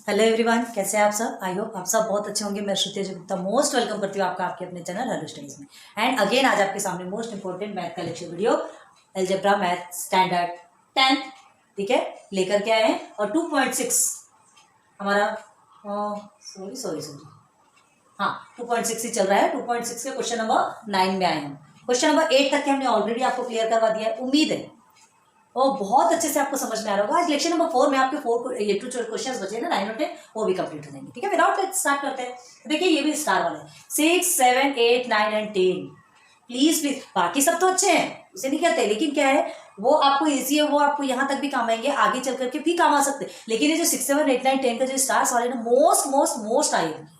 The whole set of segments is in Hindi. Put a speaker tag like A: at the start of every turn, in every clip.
A: हेलो एवरीवन, कैसे हैं आप सब। आई होप आप सब बहुत अच्छे होंगे। मैं श्रुति गुप्ता मोस्ट वेलकम करती हूँ आपका आपके अपने चैनल हेलो स्टडीज में। एंड अगेन आज आपके सामने मोस्ट इंपॉर्टेंट मैथ का lecture video algebra math standard 10 ठीक है लेकर के आए हैं। और 2.6 हमारा सॉरी सॉरी सॉरी हाँ 2.6 ही चल रहा है। 2.6 के क्वेश्चन नंबर 9 में आए हैं। क्वेश्चन नंबर 8 तक के हमने ऑलरेडी आपको क्लियर करवा दिया है। उम्मीद है और बहुत अच्छे से आपको समझ में आ रहा होगा। आज लेक्चर नंबर 4 में आपके 2 क्वेश्चंस बचे ना 9 और 10, वो भी कंप्लीट हो जाएंगे। ठीक है, विदाउट लेट स्टार्ट करते हैं। देखिए ये भी स्टार वाला है 6, 7, 8, 9 एंड 10। प्लीज प्लीज, बाकी सब तो अच्छे हैं, उसे नहीं कहते, लेकिन क्या है वो आपको इजी है, वो आपको यहाँ तक भी काम आएंगे, आगे चल करके भी काम आ सकते हैं। लेकिन ये जो 6, 7, 8, 9, 10 का जो स्टार्स वाले ना मोस्ट मोस्ट मोस्ट आएंगे।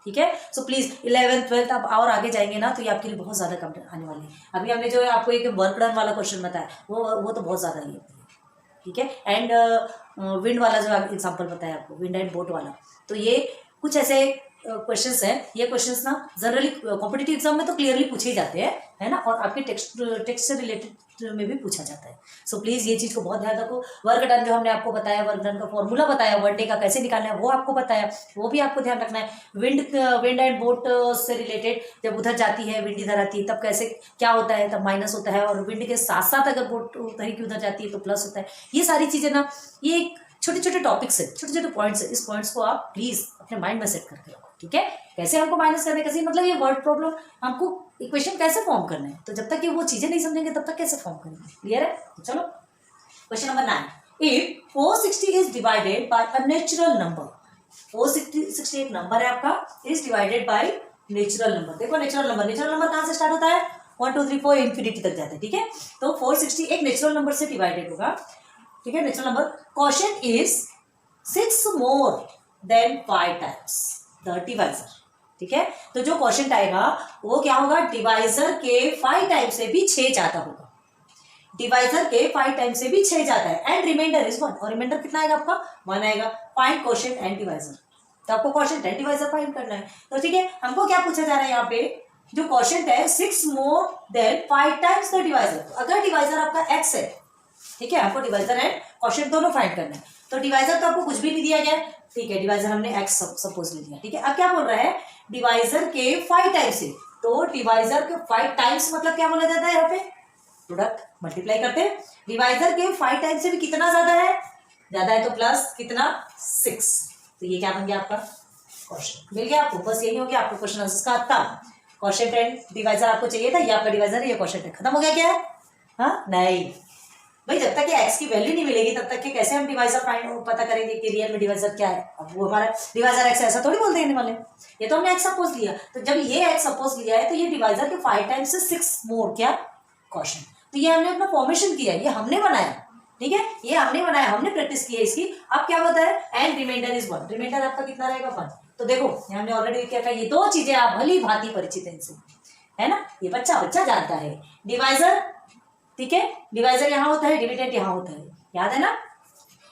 A: ठीक है, सो प्लीज 11th 12th आप और आगे जाएंगे ना तो ये आपके लिए बहुत ज्यादा कम आने वाले हैं। अभी हमने जो है आपको एक वर्क डन वाला क्वेश्चन बताया वो तो बहुत ज्यादा ही है। ठीक है, एंड विंड वाला जो एग्जांपल बताया आपको, विंड एंड बोट वाला, तो ये कुछ ऐसे क्वेश्चंस हैं। ये क्वेश्चंस ना जनरली कॉम्पिटिटिव एग्जाम में तो क्लियरली पूछे ही जाते हैं, है ना, और आपके टेक्स्ट से रिलेटेड में भी पूछा जाता है। सो प्लीज ये चीज को बहुत ध्यान रखो। वर्क डन जो हमने आपको बताया, वर्क डन का फॉर्मूला बताया, वन डे का कैसे निकालना है वो आपको बताया, वो भी आपको ध्यान रखना है। विंड एंड बोट से रिलेटेड जब उधर जाती है, विंड इधर आती है, तब कैसे क्या होता है, तब माइनस होता है, और विंड के साथ साथ अगर बोट उधर की उधर जाती है तो प्लस होता है। ये सारी चीजें ना, ये छोटे छोटे टॉपिक्स है, छोटे छोटे पॉइंट्स है। इस पॉइंट्स को आप प्लीज अपने माइंड में सेट करके रखो। ठीक है, कैसे हमको माइनस करने, कैसे मतलब ये वर्ड प्रॉब्लम, हमको इक्वेशन कैसे फॉर्म करना है, तो जब तक ये वो चीजें नहीं समझेंगे तब तक कैसे फॉर्म करेंगे। क्लियर है? तो चलो question number 9, if 460 is divided by a natural number. 460 एक नंबर है आपका, is divided by natural number. देखो नेचुरल नंबर कहां से स्टार्ट होता है, 1 2 3 4 इंफिनिटी तक जाता है। ठीक है, तो 460 एक नेचुरल नंबर से डिवाइडेड होगा। ठीक है, natural number, quotient is 6 more than 5 times the divisor. ठीक है, तो जो क्वोशिएंट आएगा वो क्या होगा, डिवाइजर के 5 टाइम से भी 6 ज्यादा होगा। डिवाइजर के 5 टाइम से भी 6 जाता है। एंड रिमाइंडर इज 1, और रिमाइंडर कितना आएगा आपका, 1 आएगा। फाइंड क्वोशिएंट एंड डिवाइजर, तो आपको क्वोशिएंट एंड डिवाइजर फाइंड करना है। तो ठीक है, हमको क्या पूछा जा रहा है यहाँ पे, जो क्वोशिएंट है 6 more than 5 times the divisor. तो अगर डिवाइजर आपका x है, ठीक है, आपको डिवाइजर एंड क्वोशिएंट दोनों फाइंड करना है। तो डिवाइजर तो आपको कुछ भी नहीं दिया गया, ठीक है, डिवाइजर हमने x सपोज ले लिया। ठीक है, अब क्या बोल रहा है, डिवाइजर के 5 टाइम्स से, तो डिवाइजर के 5 टाइम्स मतलब क्या बोला जाता है यहाँ पे, प्रोडक्ट मल्टीप्लाई करते हैं। डिवाइजर के 5 टाइम्स से भी कितना ज्यादा है तो प्लस कितना 6, तो ये क्या बन गया आपका क्वोशिएंट। मिल गया आपको, बस यही हो गया आपको क्वेश्चन आंसर का आता। क्वोशिएंट एंड डिवाइजर आपको चाहिए था, ये आपका डिवाइजर है, ये क्वोशिएंट है, खत्म हो गया क्या है। हाँ नहीं भाई, जब तक ये x की वैल्यू नहीं मिलेगी तब तक के कैसे हम डिवाइजर पता करेंगे कि रियल में डिवाइजर क्या है। अब वो हमारा डिवाइजर x ऐसा थोड़ी बोल देने वाले, ये तो हमने x सपोज लिया। तो जब ये x सपोज लिया है तो ये डिवाइजर के 5 टाइम्स से 6 मोर क्या क्वोशिएंट। तो ये हमने अपना फॉर्मेशन किया, ये हमने बनाया। ठीक है, ये हमने बनाया, हमने प्रैक्टिस की है इसकी। अब क्या होता है, एंड रिमाइंडर इज 1, रिमाइंडर आपका कितना रहेगा 1। तो देखो यहाँ हमने ऑलरेडी क्या कहा, ये दो चीजें आप भली भांति परिचित हैं इनसे, है ना, ये बच्चा जानता है। डिवाइजर, ठीक है, डिवाइजर यहाँ होता है, डिविडेंड यहाँ होता है, याद है ना,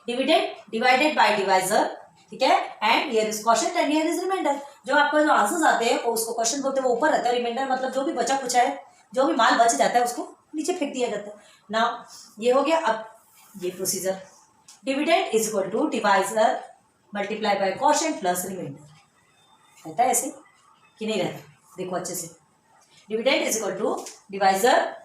A: डिविडेंड डिवाइडेड बाय डिवाइजर। ठीक है, and here is quotient and here is remainder. जो आपका जो आंसर्स आते हैं उसको क्वेश्चन बोलते हैं, वो ऊपर रहता है। रिमाइंडर मतलब जो भी बचा कुछ है, जो भी माल बच जाता है उसको नीचे फेंक दिया जाता है ना। ये हो गया। अब ये procedure, dividend is equal to divisor multiply by quotient plus remainder, रहता है ऐसे कि नहीं रहता, देखो अच्छे से, dividend is equal to divisor,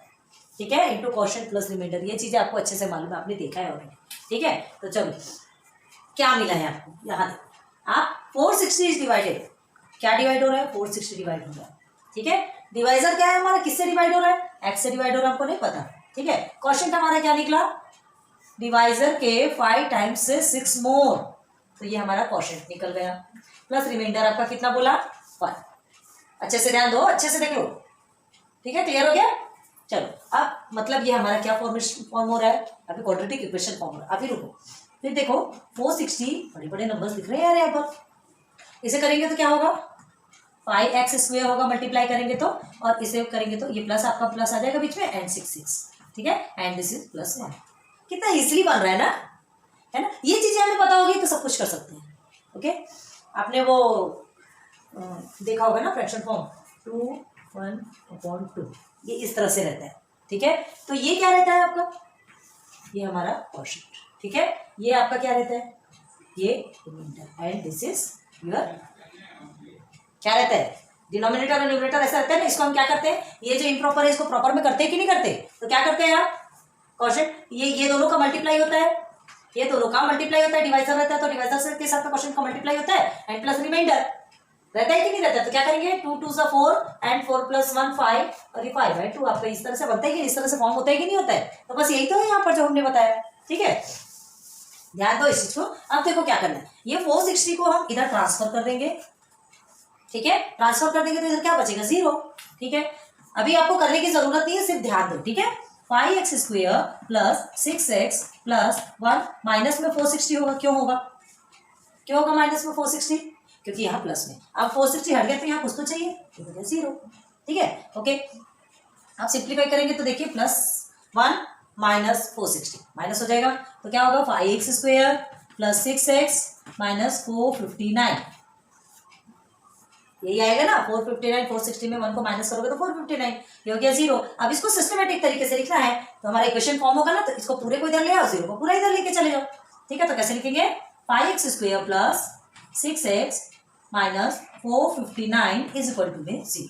A: ठीक है, इंटू क्वोशिएंट प्लस रिमाइंडर। ये चीजें आपको अच्छे से मालूम है, आपने देखा है ऑलरेडी। ठीक है, तो चलो क्या मिला है आपको, यहाँ आप 460 इज डिवाइडेड, क्या डिवाइड हो रहा है, 460 डिवाइड हो रहा है। ठीक है, डिवाइजर क्या है हमारा, किससे डिवाइड हो रहा है, x से डिवाइड हो रहा है, हमको नहीं पता। ठीक है, क्वोशिएंट हमारा क्या निकला, डिवाइजर के 5 टाइम्स से 6 मोर, तो ये हमारा क्वोशिएंट निकल गया। प्लस रिमाइंडर आपका कितना बोला, 1। अच्छे से ध्यान दो, अच्छे से देख लो। ठीक है, क्लियर हो गया। चलो अब मतलब ये हमारा क्या फॉर्म हो रहा है, अभी क्वाड्रेटिक इक्वेशन फॉर्म हो रहा है। अभी रुको, फिर देखो 460 बड़े बड़े नंबर्स दिख रहे हैं यार यहाँ पर, इसे करेंगे तो क्या होगा, 5x स्क्वायर होगा, मल्टीप्लाई करेंगे तो, और इसे करेंगे तो ये प्लस आपका प्लस आ जाएगा बीच में, एंड 6 ठीक है, एंड दिस इज प्लस 1। कितना इजीली बन रहा है ना, है ना, ये चीजें हमें पता होगी तो सब कुछ कर सकते हैं। ओके, आपने वो देखा होगा ना फ्रैक्शन फॉर्म, 2/1/2, ये इस तरह से रहता है। ठीक है, तो ये क्या रहता है आपका, ये हमारा क्वोशिएंट। ठीक है, ये आपका क्या रहता है ये remainder and this is your, क्या रहता है, डिनोमिनेटर और न्यूमरेटर ऐसा रहता है ना, इसको हम क्या करते हैं, ये जो इम्प्रॉपर है इसको प्रॉपर में करते हैं कि नहीं करते, तो क्या करते हैं आप क्वेश्चन, ये दोनों का मल्टीप्लाई होता है, ये दोनों का मल्टीप्लाई होता है, डिवाइजर रहता है तो डिवाइजर के साथ में क्वेश्चन का मल्टीप्लाई होता है एंड प्लस रिमाइंडर रहता है कि नहीं रहता है, तो क्या करेंगे 2 2 सा 4 एंड 4 प्लस 1 5 और ये 5 है 2, आपका इस तरह से बनता है कि इस तरह से फॉर्म होता है कि नहीं होता है, तो बस यही तो है यहाँ पर जो हमने बताया, ठीक है, ध्यान दो इस चीज को। अब देखो क्या करना है, ये 460 को हम इधर ट्रांसफर कर देंगे, ठीक है, ट्रांसफर कर देंगे तो इधर क्या बचेगा 0, ठीक है, अभी आपको करने की जरूरत नहीं है, सिर्फ ध्यान दो, ठीक है, 5x square plus 6x plus 1 minus में 460 होगा, क्यों होगा, क्यों होगा माइनस में 460, क्योंकि यहाँ प्लस में, अब 460 हट गया तो यहाँ कुछ तो चाहिए, तो हो गया 0, ठीक है, ओके, आप सिंप्लीफाई करेंगे तो देखिए प्लस 1 माइनस 460 माइनस हो जाएगा, तो क्या होगा 5x square plus 6x minus 459, यही आएगा ना 459, 460 में 1 को माइनस करोगे तो 459, ये हो गया 0। अब इसको सिस्टमेटिक तरीके से लिखना है तो हमारा इक्वेशन फॉर्म होगा ना, तो इसको पूरे को इधर ले आओ, 0 को पूरा इधर लेके चले जाओ, ठीक है, तो कैसे लिखेंगे 5x square plus 6x minus 459 is equal to में 0,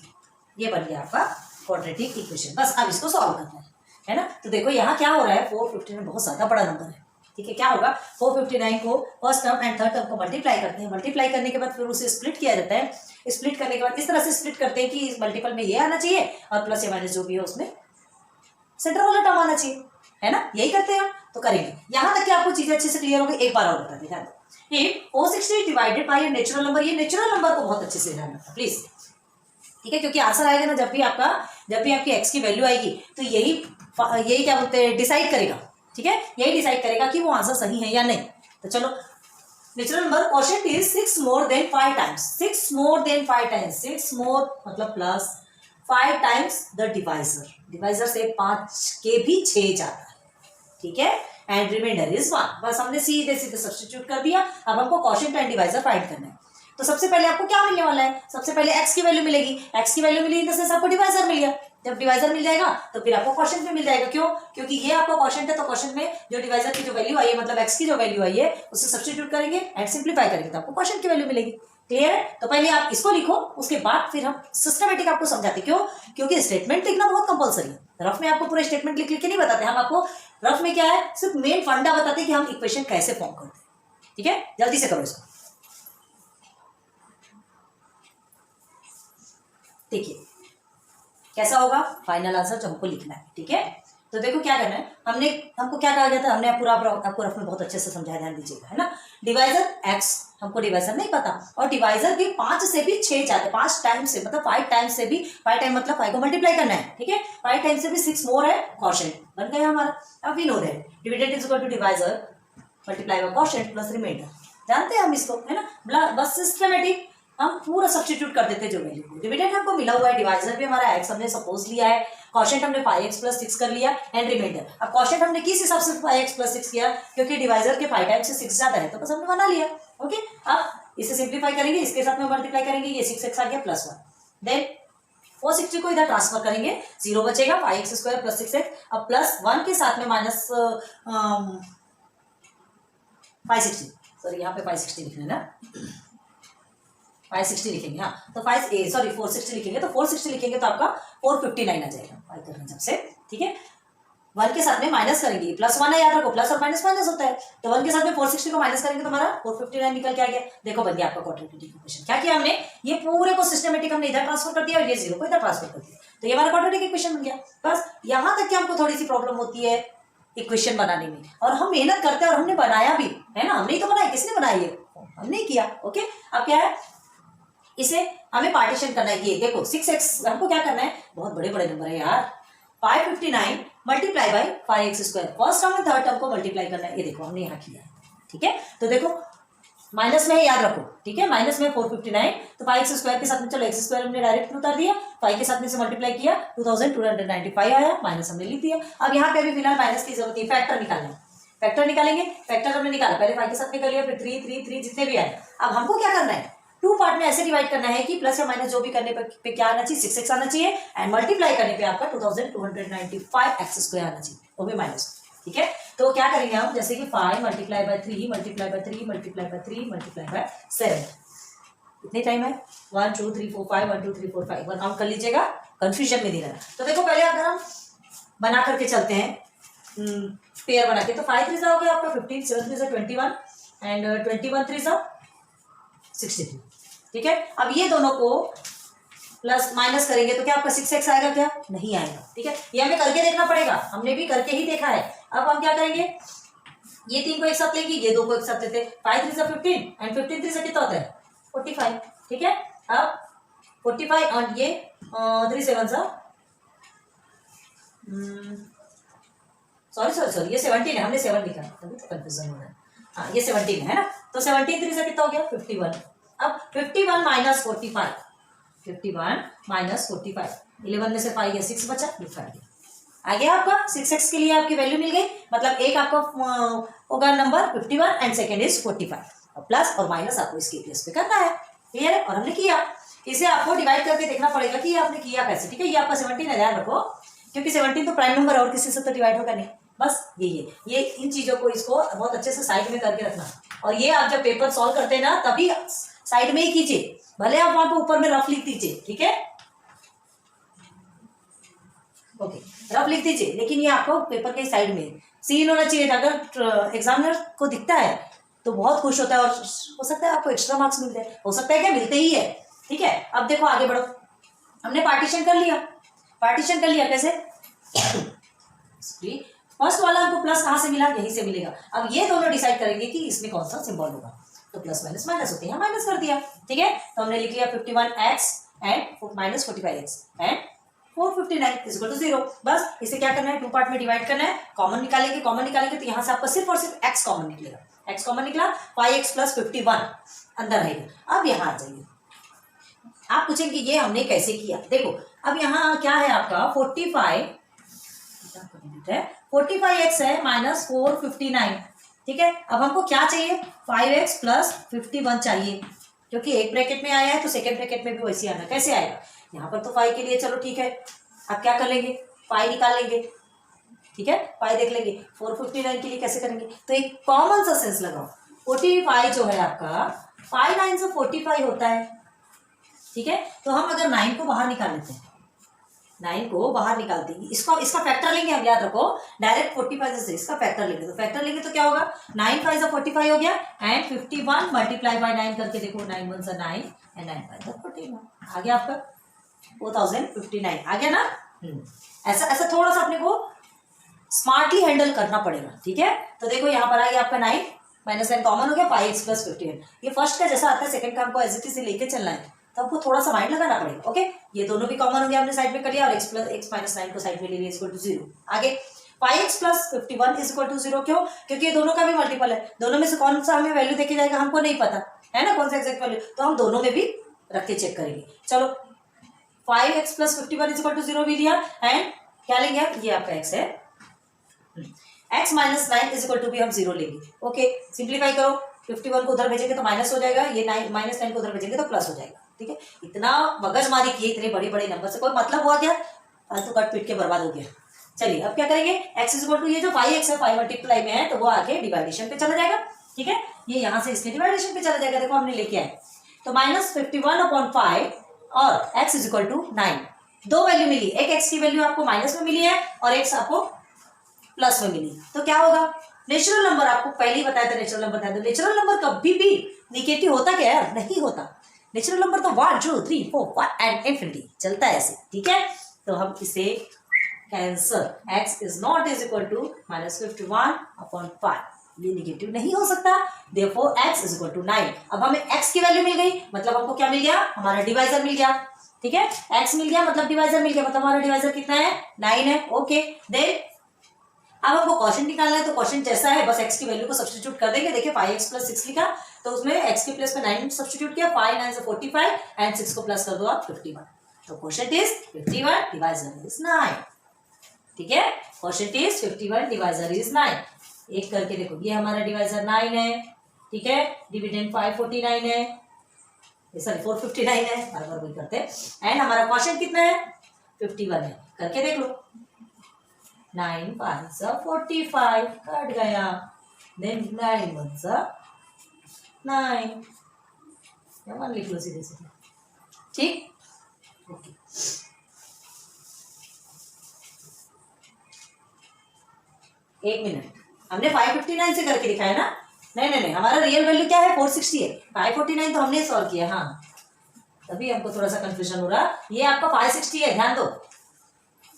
A: ये बन गया आपका क्वाड्रेटिक इक्वेशन। बस अब इसको सॉल्व करना है ना, तो देखो यहाँ क्या हो रहा है, 459 बहुत ज्यादा बड़ा नंबर है, ठीक है, क्या होगा 459 को first term and third term को मल्टीप्लाई करते हैं, मल्टीप्लाई करने के बाद फिर उसे स्प्लिट किया जाता है, स्प्लिट करने के बाद इस तरह से स्प्लिट करते हैं कि इस मल्टीपल में ये आना चाहिए और प्लस या माइनस जो भी है उसमें सेंटर वाला टर्म आना चाहिए, है ना, यही करते हैं हम, तो करेंगे यहाँ तक कि आपको चीजें अच्छे से क्लियर हो गई। एक बार और बता दें, ये 460 डिवाइडेड बाय नेचुरल नंबर, ये नेचुरल नंबर को बहुत अच्छे से ध्यान रखना प्लीज, ठीक है, क्योंकि आंसर आएगा ना, जब भी आपकी एक्स की वैल्यू आएगी तो यही क्या बोलते हैं डिसाइड करेगा, ठीक है, यही डिसाइड करेगा कि वो आंसर सही है या नहीं। तो चलो, natural number quotient is 6 more than 5 times, 6 more than 5 times, 6 मोर मतलब plus 5 times the divisor, divisor से 5 के भी 6 जाता है, ठीक है, एंड रिमाइंडर इज 1, बस हमने सीधे सीधे सब्स्टिट्यूट कर दिया। अब हमको क्वोशिएंट एंड डिवाइजर फाइंड करना है, तो सबसे पहले आपको क्या मिलने वाला है, सबसे पहले x की वैल्यू मिलेगी, x की वैल्यू मिली तो आपको डिवाइजर मिल गया, जब डिवाइजर मिल जाएगा तो फिर आपको क्वोशिएंट भी मिल जाएगा, क्यों, क्योंकि ये आपका क्वोशिएंट है, तो क्वोशिएंट में जो डिवाइजर की जो वैल्यू आई है मतलब x की जो वैल्यू आई है उससे सब्स्टिट्यूट करेंगे एंड सिंप्लीफाई करेंगे तो आपको क्वोशिएंट की वैल्यू मिलेगी, क्लियर है। तो पहले आप इसको लिखो, उसके बाद फिर हम सिस्टमेटिक आपको समझाते, क्यों, क्योंकि स्टेटमेंट लिखना बहुत कंपलसरी है, रफ में आपको पूरे स्टेटमेंट लिख के नहीं बताते, हम आपको रफ में क्या है सिर्फ मेन फंडा बताते कि हम इक्वेशन कैसे फॉर्म करते हैं, ठीक है, जल्दी से करो इसको, देखिए कैसा होगा फाइनल आंसर जो हमको लिखना है, ठीक है। तो देखो क्या करना है, हमको क्या कहा गया था, हमने पूरा आपको रफ में बहुत अच्छे से समझाया, ध्यान दीजिएगा, है ना, डिवाइजर x, हमको डिवाइजर नहीं पता, और डिवाइजर भी 5 से भी 6 जाते, 5 टाइम से मतलब 5 टाइम से भी, 5 टाइम मतलब 5 को मल्टीप्लाई करना है, ठीक है, 5 टाइम से भी 6 मोर है, क्वोशिएंट बन गया हमारा। अब we know that dividend is equal to divisor multiply by quotient plus remainder, जानते हैं हम इसको, है ना, बस सिस्टमेटिक हम पूरा सब्स्टिट्यूट कर देते हैं जो वैल्यू, डिविडेंड हमको मिला हुआ है, डिवाइजर भी हमारा x हमने सपोज लिया है, क्वोशिएंट हमने 5x प्लस 6 कर लिया एंड रिमाइंडर। अब क्वोशिएंट हमने किस हिसाब से 5x प्लस 6 किया, क्योंकि डिवाइजर के 5 टाइम्स से 6 ज्यादा है तो बस हमने बना लिया, ओके। अब इसे सिंप्लीफाई करेंगे, इसके साथ में मल्टीप्लाई करेंगे, ये 6x आ गया प्लस 1, देन 460 को इधर ट्रांसफर करेंगे, 0 बचेगा, 5x स्क्वायर प्लस 6x, अब प्लस 1 के साथ में माइनस 560, सॉरी यहाँ पे 560 लिखना है ना, 560 लिखेंगे, हाँ तो 460 लिखेंगे, तो 460 लिखेंगे तो आपका 459 आ जाएगा, 5 करने जब से, ठीक है, 1 के साथ में माइनस करेंगे, प्लस 1 है, याद रखो प्लस और माइनस माइनस होता है, तो 1 के साथ में 460 को माइनस करेंगे तो हमारा 459 निकल के आ गया, देखो बन गया आपका क्वाड्रेटिक इक्वेशन। क्या किया हमने, ये पूरे को सिस्टमेटिक हमने इधर ट्रांसफर कर दिया और ये 0 को इधर ट्रांसफर कर दिया, तो ये हमारा क्वाड्रेटिक इक्वेशन बन गया। बस यहाँ तक कि हमको थोड़ी सी प्रॉब्लम होती है इक्वेशन बनाने में, और हम मेहनत करते हैं और हमने बनाया भी, है ना, हमने ही तो बनाया, किसने बनाई है, हमने किया, ओके। अब क्या है, इसे हमें पार्टीशन करना है, ये देखो 6x हमको क्या करना है, बहुत बड़े बड़े नंबर है यार, 559 multiply by 5x square, first term और थर्ड टर्म को मल्टीप्लाई करना है, ये देखो हमने यहाँ किया है, ठीक है। तो देखो माइनस में है, याद रखो, ठीक है, माइनस में 459, तो 5x स्क्वायर के साथ में चलो x स्क्वायर हमने डायरेक्ट उतार दिया, 5 के साथ में से मल्टीप्लाई किया 2295 आया, माइनस हमने लिख दिया। अब यहाँ पे भी फिलहाल माइनस की जरूरत है, फैक्टर निकालना है, फैक्टर निकालेंगे, फैक्टर हमने निकाला, पहले 5 के साथ निकाल लिया, फिर 3 3 3 जितने भी आए। अब हमको क्या करना है, 2 पार्ट में ऐसे डिवाइड करना है कि प्लस या माइनस जो भी करने पे क्या आना चाहिए, 6x आना चाहिए, एंड मल्टीप्लाई करने पे आपका 2295 x स्क्वायर आना चाहिए, वो भी माइनस, ठीक है, तो क्या करेंगे हम, जैसे कि 5 multiply by 3 multiply by 3 multiply by 3 multiply by 7, कितने टाइम है 1 2 3 4 5 1 2 3 4 5, वन काउंट कर लीजिएगा, कंफ्यूजन में नहीं रहना। तो देखो पहले अगर हम बना करके चलते हैं पेयर बना के, तो 5 3 हो गया आपका 15, 7 3 21 एंड 21 3 63, ठीक है। अब ये दोनों को प्लस माइनस करेंगे तो क्या आपका 6x आएगा, क्या नहीं आएगा, ठीक है। ये हमें करके देखना पड़ेगा, हमने भी करके ही देखा है। अब हम क्या करेंगे, ये 3 को एक साथ लेंगे, ये 2 को एक साथ लेते हैं, 5 3 15 एंड 15 3 से कितना होता है 45, ठीक है। अब 45 और ये 3 7 सॉरी ये 17 है, हमने 7 लिखा तभी तो कंफ्यूजन हो रहा है। हाँ ये 17 है ना, तो 17 3 से कितना हो गया 51। अब 51 माइनस 45, 51 माइनस 45, 11 में से 5 या 6 बचा, ये 5 आ गया आपका। 6x के लिए आपकी वैल्यू मिल गई, मतलब एक आपका होगा नंबर 51 एंड सेकेंड इज 45, और प्लस और माइनस आपको इसके केस पे करना है, क्लियर है। और हमने किया, इसे आपको डिवाइड करके देखना पड़ेगा कि ये आपने किया कैसे, ठीक है। ये आपका 17 है, ध्यान रखो, क्योंकि 17 तो प्राइम नंबर है और किसी से तो डिवाइड होगा नहीं, बस ये इन चीजों को इसको बहुत अच्छे से साइड में करके रखना। और ये आप जब पेपर सॉल्व करते हैं ना तभी साइड में ही कीजिए, भले आप वहां पे ऊपर में रफ लिख दीजिए, ठीक है, ओके रफ लिख दीजिए, लेकिन ये आपको पेपर के साइड में सीन होना चाहिए। अगर एग्जामिनर को दिखता है तो बहुत खुश होता है और हो सकता है आपको एक्स्ट्रा मार्क्स मिलते हैं, हो सकता है क्या मिलते ही है, ठीक है। अब देखो आगे बढ़ो, हमने पार्टीशन कर लिया, पार्टीशन कर लिया कैसे, फर्स्ट वाला हमको प्लस कहाँ से मिला, यहीं से मिलेगा। अब ये दोनों डिसाइड करेंगे कि इसमें कौन सा सिंबल होगा, तो प्लस माइनस माइनस होते हैं, माइनस कर दिया, ठीक है। तो हमने लिख लिया 51x and minus 45x and 459 is equal to 0। बस इसे क्या करना है, 2 पार्ट में डिवाइड करना है, कॉमन निकालेंगे तो यहाँ से आपका सिर्फ और सिर्फ x कॉमन निकलेगा, x कॉमन निकला, 5x प्लस 51 अंदर रहेगा। अब यहाँ आ जाइए, आप पूछेंगे ये हमने कैसे किया, देखो अब यहाँ क्या है आपका 45x है माइनस 459, ठीक है। अब हमको क्या चाहिए 5x प्लस 51 चाहिए, क्योंकि एक ब्रैकेट में आया है तो सेकेंड ब्रैकेट में भी वैसे आना, कैसे आएगा, यहाँ पर तो 5 के लिए चलो ठीक है, अब क्या कर लेंगे 5 निकाल लेंगे, ठीक है, 5 देख लेंगे। 459 के लिए कैसे करेंगे, तो एक कॉमन सा सेंस लगाओ, 45 जो है आपका 5 9 से 45 होता है, ठीक है। तो हम अगर 9 को बाहर निकाल लेते हैं, 9 को बाहर निकाल देंगे, इसका फैक्टर लेंगे, हम याद रखो डायरेक्ट 45 से इसका फैक्टर लेंगे, तो फैक्टर लेंगे तो क्या होगा 9 5 45 हो गया एंड 51 मल्टीप्लाई बाय 9 करके देखो 9 1 9 एंड 9 5 49 आ गया आपका 4059 आ गया ना। ऐसा थोड़ा सा अपने को स्मार्टली हैंडल करना पड़ेगा, ठीक है। तो देखो यहाँ पर आ गया आपका 9 माइनस 9 कॉमन हो गया, 5x प्लस 51, ये फर्स्ट का जैसा आता है सेकंड का हमको एज इट इज से लेके चलना है, तो आपको थोड़ा सा माइंड लगाना पड़ेगा, ओके। ये दोनों भी कॉमन हो गया, हमने साइड में कर लिया, और x माइनस 9 को साइड में ले लिया इक्वल टू 0। आगे 5x plus 51 is equal to 0, क्यों, क्योंकि ये दोनों का भी मल्टीपल है, दोनों में से कौन सा हमें वैल्यू देके जाएगा हमको नहीं पता है ना, कौन सा एग्जैक्ट वैल्यू, तो हम दोनों में भी रख के चेक करेंगे। चलो 5x plus 51 is equal to 0 भी लिया, एंड क्या लेंगे आप, ये आपका x है, x minus 9 is equal to भी हम 0 लेंगे, ओके। सिंप्लीफाई करो, 51 को उधर भेजेंगे तो माइनस हो जाएगा, ये माइनस 9 को उधर भेजेंगे तो प्लस हो जाएगा, ठीक है। इतना मगजमारी किए इतने बड़े बड़े नंबर से कोई मतलब हुआ क्या, फालतू कट पीट के बर्बाद हो गया। चलिए अब क्या करेंगे, x इज इक्वल टू ये जो 5x है 5 मल्टीप्लाई में है तो वो आके डिवाइडेशन पे चला जाएगा, ठीक है, ये यहाँ से इसके डिवाइडेशन पे चला जाएगा, देखो हमने लेके आए, तो माइनस 51/5 और x इज इक्वल टू 9, दो वैल्यू मिली, एक x की वैल्यू आपको माइनस में मिली है और x आपको प्लस में मिली, तो क्या होगा, नेचुरल नंबर आपको पहले ही बताया था, नेचुरल नंबर बताया था, नेचुरल नंबर कभी भी निगेटिव होता क्या है, नहीं होता, नेचुरल नंबर तो 1 2 3 4 5 एंड इनफिनिटी चलता है ऐसे, ठीक है। तो हम इसे cancel, x is not is equal to minus 51/5, ये निगेटिव नहीं हो सकता, therefore x is equal to 9। अब हमें x की वैल्यू मिल गई, मतलब हमको क्या मिल गया, हमारा डिवाइजर मिल गया, ठीक है, x मिल गया मतलब डिवाइजर मिल गया, मतलब हमारा डिवाइजर कितना है 9 है, ओके। देन अब हमको क्वोशिएंट निकालना है, तो क्वोशिएंट जैसा है बस x की वैल्यू को सब्स्टिट्यूट कर देंगे, देखिए 5x प्लस 6 लिखा तो उसमें x के प्लेस में 9 सब्स्टिट्यूट किया, 5 9 से 45 एंड 6 को प्लस कर दो आप 51, तो क्वोशिएंट इज 51, डिवाइजर इज 9, ठीक है, क्वोशिएंट इज 51, डिवाइजर इज 9। एक करके देखो, ये हमारा डिवाइजर 9 है, ठीक है, डिविडेंड 549 है, सॉरी 459 है, बार बार वही करते हैं, एंड हमारा क्वोशिएंट कितना है 51 है, करके देख लो, 9 5 45 कट गया, देन 9 1 9, 1 लिख लो सीधे सीधे, ठीक। ओके, एक मिनट, हमने 559 से करके दिखाया ना? नहीं, हमारा रियल वैल्यू क्या है? 460 है। 549 तो हमने सॉल्व किया, हाँ, तभी हमको थोड़ा सा कंफ्यूजन हो रहा। ये आपका 560 है, ध्यान दो।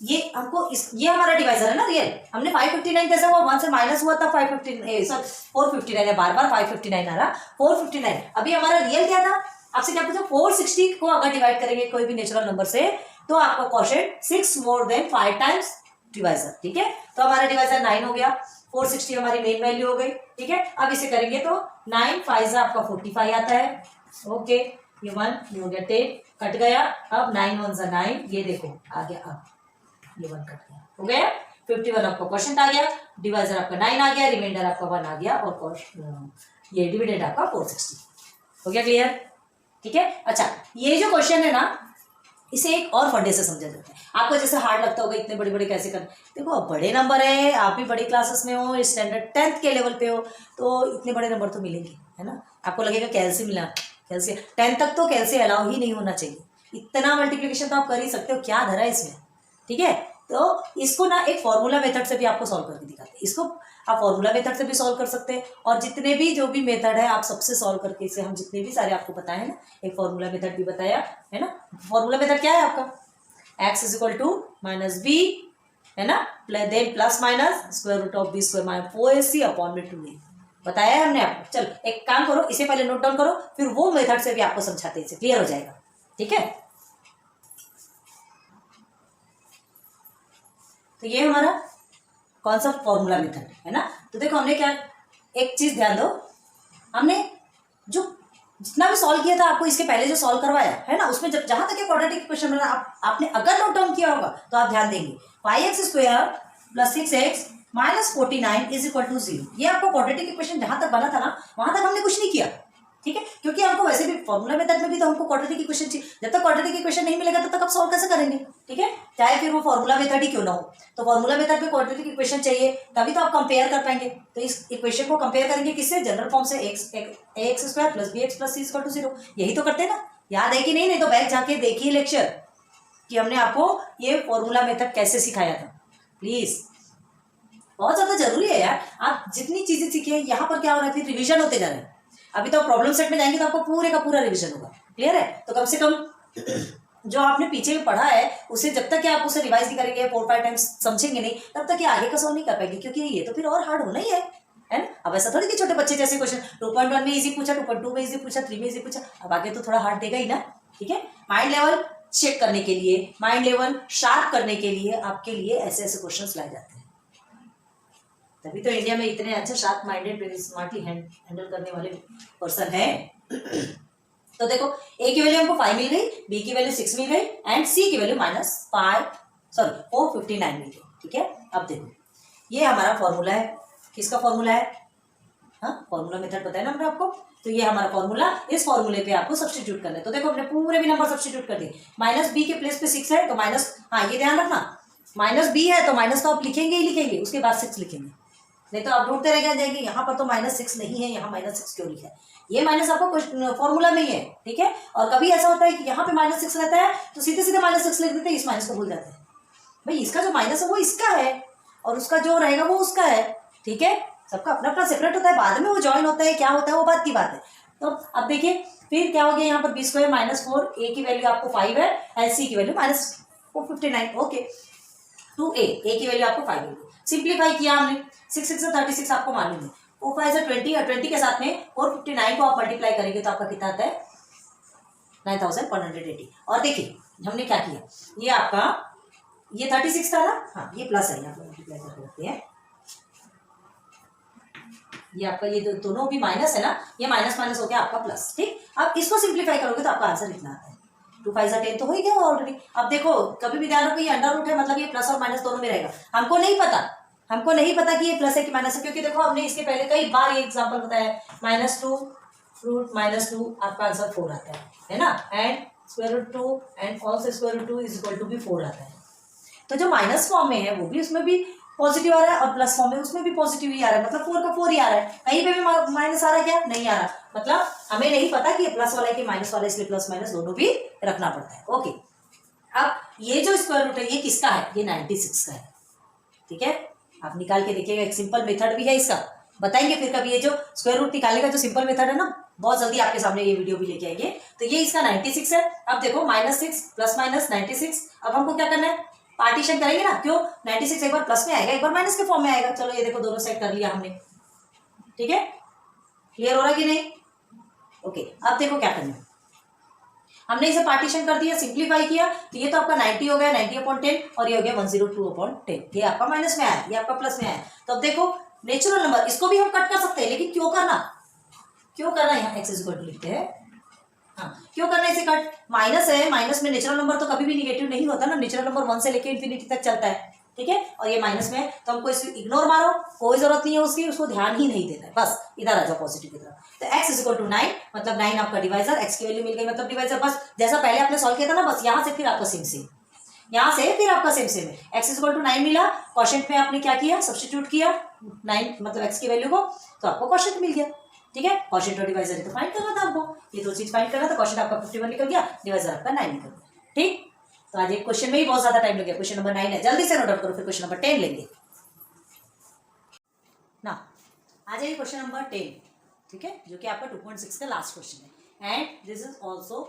A: ये हमको ये हमारा डिवाइजर है ना रियल। हमने 559 कैसे हुआ? 1 से माइनस हुआ था 559, सॉरी 459 है, बार बार 559 आ रहा, 459। अभी हमारा रियल क्या था? आपसे क्या पूछा? 460 को अगर डिवाइड करेंगे कोई भी नेचुरल नंबर से तो आपका quotient 6 more than 5 times divisor, ठीक है। तो हमारा डिवाइजर 9 हो गया, 460 हमारी मेन वैल्यू हो गई, ठीक है। अब इसे करेंगे तो 9 5 आपका 45 आता है, ओके। ये 1 हो गया 10, कट गया। अब 9 1 9, ये देखो आ गया, अब ये 1 कट गया, हो गया 51 आपका क्वोशिएंट आ गया, डिवाइजर आपका 9 आ गया, रिमाइंडर आपका 1 आ गया, और ये डिविडेंड आपका 460 हो गया। क्लियर? ठीक है। अच्छा, ये जो क्वेश्चन है ना, इसे एक और फंडे से समझा जाता है। आपको जैसे हार्ड लगता होगा इतने बड़े बड़े कैसे कर, देखो अब बड़े नंबर है, आप भी बड़ी क्लासेस में हो, स्टैंडर्ड 10th के लेवल पे हो, तो इतने बड़े नंबर तो मिलेंगे, है ना। आपको लगेगा कैलसी मिला, कैलसी 10 तक तो कैलसी अलाउ ही नहीं होना चाहिए। इतना मल्टीप्लिकेशन तो आप कर ही सकते हो, क्या धरा है इसमें, ठीक है। तो इसको ना एक फॉर्मूला मेथड से भी आपको सॉल्व करके दिखाते हैं। इसको आप फॉर्मूला मेथड से भी सॉल्व कर सकते हैं, और जितने भी जो भी मेथड है आप सबसे सॉल्व करके, इसे हम जितने भी सारे आपको बताए हैं ना, एक फॉर्मूला मेथड भी बताया है ना। फॉर्मूला मेथड क्या है आपका? x is equal to minus B, है ना, then plus minus square root of B square minus 4ac upon में 2a बताया है हमने आपको। चलो एक काम करो, इसे पहले नोट डाउन करो, फिर वो मेथड से भी आपको समझाते हैं, इसे क्लियर हो जाएगा, ठीक है। तो ये हमारा कौन सा फॉर्मूला मेथड है ना। तो देखो हमने क्या, एक चीज ध्यान दो, हमने जो जितना भी सॉल्व किया था आपको इसके पहले जो सॉल्व करवाया है ना, उसमें जब जहां तक ये क्वाड्रेटिक क्वेश्चन बना आपने अगर नोट डाउन किया होगा तो आप ध्यान देंगे 5x square plus 6x minus 49 is equal to 0। ये आपको क्वाड्रेटिक इक्वेशन जहां तक बना था ना, वहां तक हमने कुछ नहीं किया, ठीक है, क्योंकि हमको वैसे भी फॉर्मूला मेथड में भी तो हमको क्वाड्रेटिक इक्वेशन चाहिए। जब तक क्वाड्रेटिक इक्वेशन नहीं मिलेगा तब तक आप सॉल्व कैसे करेंगे, ठीक है, चाहे फिर वो फॉर्मूला मेथड ही क्यों ना हो। तो फॉर्मूला मेथड में क्वाड्रेटिक इक्वेशन चाहिए, तभी तो आप कंपेयर कर पाएंगे। तो इस इक्वेशन को कंपेयर करेंगे किससे? जनरल फॉर्म से, X square plus B X plus C equal to 0। यही तो करते हैं ना, याद है कि नहीं? नहीं तो बैक जाके देखिए लेक्चर कि हमने आपको ये फॉर्मूला मेथड कैसे सिखाया था। प्लीज, बहुत ज्यादा जरूरी है यार, आप जितनी चीजें सीखे यहाँ पर क्या हो रहा है, फिर रिविजन होते जा रहे हैं। अभी तो प्रॉब्लम सेट में जाएंगे तो आपको पूरे का पूरा रिवीजन होगा, क्लियर है। तो कम से कम जो आपने पीछे में पढ़ा है उसे जब तक कि आप उसे रिवाइज नहीं करेंगे, 4-5 टाइम्स समझेंगे नहीं, तब तक ये आगे का सॉल्व नहीं कर पाएंगे, क्योंकि ये तो फिर और हार्ड होना ही है ना। अब ऐसा थोड़ी कि छोटे बच्चे जैसे क्वेश्चन 2.1 में इजी पूछा, 2.2 में इजी पूछा, 3 में इजी पूछा, अब आगे तो थोड़ा हार्ड देगा ही ना, ठीक है। माइंड लेवल चेक करने के लिए, माइंड लेवल शार्प करने के लिए आपके लिए ऐसे ऐसे क्वेश्चन लाए जाते हैं। तभी तो इंडिया में इतने अच्छे sharp minded very smartly handle करने वाले पर्सन है। तो देखो ए की वैल्यू हमको 5 मिल गई, बी की वैल्यू 6 मिल गई, एंड सी की वैल्यू -459 मिल गई, ठीक है। अब देखो ये हमारा फॉर्मूला है, किसका फॉर्मूला है? हाँ, फॉर्मूला मेथड बताया ना हमने आपको। तो ये हमारा फॉर्मूला, इस फॉर्मूले पे आपको सब्स्टिट्यूट करना है। तो देखो हमने पूरे भी नंबर सब्स्टिट्यूट कर दिए। माइनस बी के प्लेस पे 6 है तो माइनस, हाँ ये ध्यान रखना, माइनस बी है तो माइनस तो आप लिखेंगे ही लिखेंगे, उसके बाद 6 लिखेंगे, नहीं तो आप ढूंढते रह जाएंगे यहाँ पर तो -6 नहीं है, यहाँ -6 क्यों लिखा है। ये माइनस आपको फॉर्मूला में ही है, ठीक है। और कभी ऐसा होता है कि यहाँ पे -6 रहता है तो सीधे सीधे -6 लिख देते हैं, इस माइनस को भूल जाते हैं। भाई इसका जो माइनस है वो इसका है और उसका जो रहेगा वो उसका है, ठीक है। सबका अपना अपना सेपरेट होता है, बाद में वो ज्वाइन होता है, क्या होता है वो बात की बात है। तो अब देखिए फिर क्या हो गया, यहाँ पर बी स्क्वायर -4, ए की वैल्यू आपको 5 है एंड सी की वैल्यू -459, ओके। 2a, ए की वैल्यू आपको 5 मिली, सिंप्लीफाई किया हमने, 6 6 से 36 आपको मालूम है, 4 5 से 20 और 20 के साथ में 459 को आप मल्टीप्लाई करेंगे तो आपका कितना आता है 9180। और देखिए हमने क्या किया, ये आपका ये 36 था ना, हाँ ये प्लस है, यहाँ पर मल्टीप्लाई करके रखते हैं, ये आपका ये दोनों भी माइनस है ना, ये माइनस माइनस हो गया आपका प्लस, ठीक। अब इसको सिंप्लीफाई करोगे तो आपका आंसर इतना आता है, 2 5 10 तो हो ही गया ऑलरेडी। अब देखो कभी भी ध्यान रखो ये अंडर रूट है, मतलब ये प्लस और माइनस दोनों में रहेगा। हमको नहीं पता कि ये प्लस है कि माइनस है, क्योंकि देखो हमने इसके पहले कई बार ये एग्जांपल बताया, -2 रूट -2 आपका आंसर 4 आता है ना, and square root 2 and also square root 2 is equal to भी 4 आता है। तो जो माइनस फॉर्म में है वो भी, उसमें भी पॉजिटिव आ रहा है और प्लस फॉर्म में उसमें भी पॉजिटिव ही आ रहा है, मतलब 4 का 4 ही आ रहा है, कहीं पे भी माइनस आ रहा है क्या, नहीं आ रहा, मतलब हमें नहीं पता कि ये प्लस वाला है कि माइनस वाला है, इसलिए प्लस माइनस दोनों भी रखना पड़ता है। ओके, अब ये जो स्क्वायर रूट है ये किसका है, ये 96 का है। ठीक है, आप निकाल के देखिएगा, एक सिंपल मेथड भी है इसका, बताएंगे फिर कभी। ये जो स्क्वायर रूट निकालने का जो सिंपल मेथड है ना, बहुत जल्दी आपके सामने ये वीडियो भी लेके आएंगे। तो ये इसका 96 है। अब देखो -6 प्लस माइनस 96, अब हमको क्या करना है, पार्टीशन करेंगे ना, क्यों 96 एक बार प्लस में आएगा, एक बार माइनस के फॉर्म में आएगा। चलो ये देखो दोनों साइड कर लिया हमने, ठीक है, क्लियर हो रहा कि नहीं। ओके, अब देखो क्या करना है, हमने इसे पार्टीशन कर दिया, सिंप्लीफाई किया, तो ये तो आपका 90 हो गया, 90/10, और ये हो गया 102/10, ये आपका माइनस में आया, ये आपका प्लस में आया। तो अब देखो नेचुरल नंबर, इसको भी हम कट कर सकते हैं, लेकिन क्यों करना, यहाँ x इक्वल टू लिखते हैं, हाँ क्यों करना इसे कट, माइनस है, माइनस में नेचुरल नंबर तो कभी भी निगेटिव नहीं होता ना, नेचुरल नंबर 1 से लेके इन्फिनिटी तक चलता है, ठीक है, और ये माइनस में है, तो हमको इसे इग्नोर मारो, कोई जरूरत नहीं है उसकी, उसको ध्यान ही नहीं देना है, बस इधर आ जाओ पॉजिटिव की तरफ। तो x इक्वल टू 9, मतलब 9 आपका डिवाइजर, x की वैल्यू मिल गई मतलब डिवाइजर, बस जैसा पहले आपने सॉल्व किया था ना, बस यहाँ से फिर आपका सेम यहाँ से फिर आपका सेम है, x इक्वल टू 9 मिला, क्वोशिएंट में आपने क्या किया, सब्स्टिट्यूट किया 9 मतलब x की वैल्यू को, तो आपको क्वोशिएंट मिल गया, ठीक है, क्वोशिएंट और डिवाइजर तो फाइंड करना था आपको, ये दो चीज फाइंड करना था, क्वोशिएंट आपका 51 निकल गया, डिवाइजर आपका 9 निकल गया, ठीक। तो आज एक क्वेश्चन में ही बहुत ज्यादा टाइम लग गया, क्वेश्चन नंबर 9 है, जल्दी से नोट आउट करो, फिर क्वेश्चन नंबर 10 लेंगे ना। आ जाइए क्वेश्चन नंबर 10, ठीक है, जो कि आपका 2.6 का लास्ट क्वेश्चन है, and this is also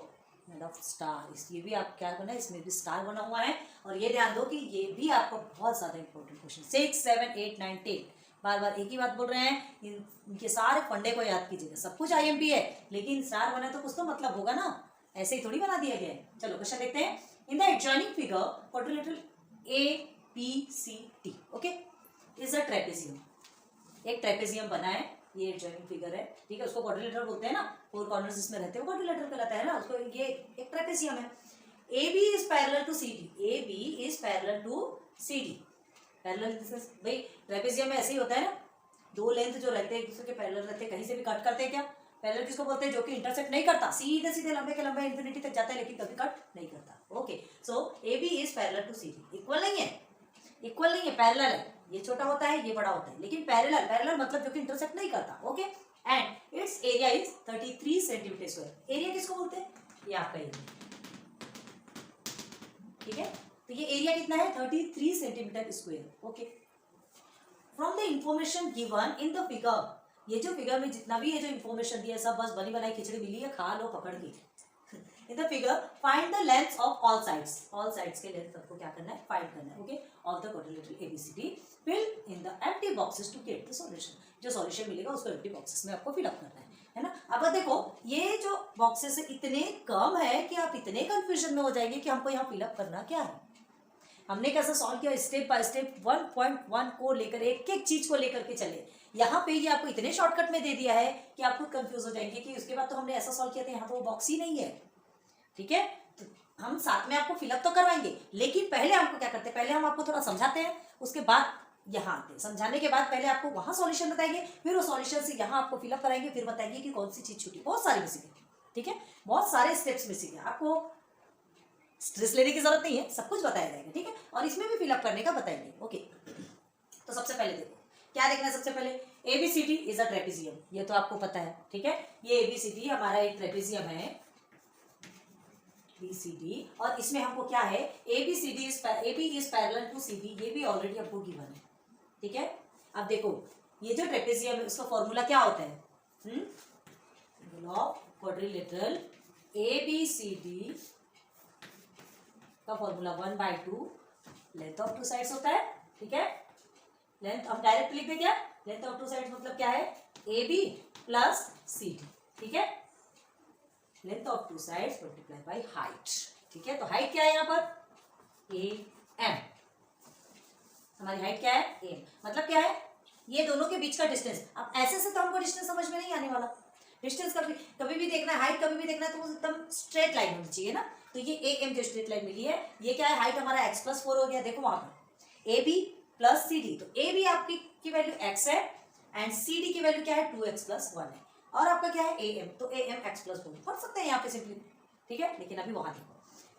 A: made of star, इसलिए भी आप क्या करना है, इसमें भी स्टार बना हुआ है, और ये ध्यान दो कि ये भी आपको बहुत ज्यादा इंपॉर्टेंट क्वेश्चन, 6, 7, 8, 9, 10 बार बार एक ही बात बोल रहे हैं, इनके सारे फंडे को याद कीजिएगा, सब कुछ आईएमपी है, लेकिन स्टार बना तो कुछ तो मतलब होगा ना, ऐसे ही थोड़ी बना दिया गया है। चलो क्वेश्चन देखते हैं, in the adjoining figure quadrilateral ABCD, okay, is a trapezium, एक ट्रेपेजियम बना है, ये एडजॉइनिंग फिगर है, ठीक है, उसको क्वाड्रिलेटरल बोलते हैं ना, 4 कॉर्नर्स जिसमें रहते हैं वो क्वाड्रिलेटरल कहलाता है ना, उसको ये एक ट्रेपेजियम है। AB is parallel to CD, AB is parallel to CD, parallel भाई ट्रेपेजियम में ऐसे ही होता है ना, दो लेंथ जो रहते हैं एक दूसरे के पैरेलल रहते हैं, कहीं से भी कट करते हैं क्या, पैरेलल किसको बोलते हैं, जो कि इंटरसेक्ट नहीं करता, सीधे सीधे लंबे के लंबे इंफिनिटी तक जाता है, लेकिन कभी कट नहीं करता। Okay, so AB is parallel to CD, equal नहीं है, इक्वल नहीं है, पैरेलल है, ये छोटा होता है ये बड़ा होता है, लेकिन पैरेलल, पैरेलल मतलब जो कि इंटरसेक्ट नहीं करता। Okay, and it's area is 33 centimetre square, area किसको बोलते हैं, ये आपका एरिया, ठीक है, तो ये एरिया कितना है 33 centimetre square. Okay, from the information given in the figure, ये जो फिगर में जितना भी ये जो इंफॉर्मेशन दिया है सब बस बनी बनाई खिचड़ी मिली है, खा लो पकड़ के। In the figure find the length of all sides, all sides के लेंथ आपको क्या करना है, फाइंड करना है, okay, of the quadrilateral ABCD, fill in the empty boxes to get the solution, जो सॉल्यूशन मिलेगा उसको एम्प्टी बॉक्सेस में आपको फिल अप करना है ना। अब देखो ये जो बॉक्सेस इतने कम है कि आप इतने कंफ्यूजन में हो जाएंगे कि हमको यहाँ फिलअप करना क्या है। हमने कैसे सॉल्व किया, स्टेप बाय स्टेप 1.1 को लेकर एक एक चीज को लेकर के चले, यहाँ पे ये आपको इतने शॉर्टकट में दे दिया है कि आप खुद कंफ्यूज हो जाएंगे कि उसके बाद तो हमने ऐसा सॉल्व किया था, यहाँ तो वो बॉक्स ही नहीं है, ठीक है। तो हम साथ में आपको फिलअप तो करवाएंगे, लेकिन पहले हमको क्या करते हैं, पहले हम आपको थोड़ा समझाते हैं, उसके बाद यहाँ आते हैं, समझाने के बाद पहले आपको वहां सॉल्यूशन बताएंगे, फिर वो सॉल्यूशन से यहाँ आपको फिलअप कराएंगे, फिर बताएंगे कि कौन सी चीज छूटी, बहुत सारी मिसिंग है, ठीक है, बहुत सारे स्टेप्स मिसिंग है, आपको स्ट्रेस लेने की जरूरत नहीं है, सब कुछ बताया जाएगा, ठीक है, और इसमें भी फिलअप करने का बताएंगे। ओके, तो सबसे पहले देखो क्या देखना है, सबसे पहले ABCD इज अ ट्रेपेजियम, ये तो आपको पता है, ठीक है, ये ABCD हमारा एक ट्रेपेजियम है BCD, और इसमें हमको क्या है, ABCD is AB is parallel to CD, ये भी ऑलरेडी आपको गिवन है, ठीक है। अब देखो ये जो ट्रेपेजियम है उसका फॉर्मूला क्या होता है, क्वाड्रिलेटरल ABCD का formula 1/2 length of two sides होता है, ठीक है, लेंथ अब डायरेक्ट लिख दे, क्या लेंथ ऑफ टू साइड्स मतलब क्या है, AB प्लस CD, ठीक है, length of two sides multiply by height, ठीक है, तो हाइट क्या है यहाँ पर AM, हमारी हाइट क्या है AM, मतलब क्या है, ये दोनों के बीच का डिस्टेंस। अब ऐसे से तो हमको डिस्टेंस समझ में नहीं आने वाला, डिस्टेंस कभी भी देखना है, हाइट कभी भी देखना है तो एकदम स्ट्रेट लाइन होनी चाहिए ना, तो ये AM जो स्ट्रेट लाइन मिली है, ये क्या है, हाइट हमारा x+4 हो गया, देखो वहां पर AB प्लस CD, तो AB आपकी की वैल्यू x है एंड CD की वैल्यू क्या है 2x+1 है, और आपका क्या है AM, तो AM x+4 पढ़ सकते हैं यहाँ पे सिंपली, ठीक है, लेकिन अभी वहां देखो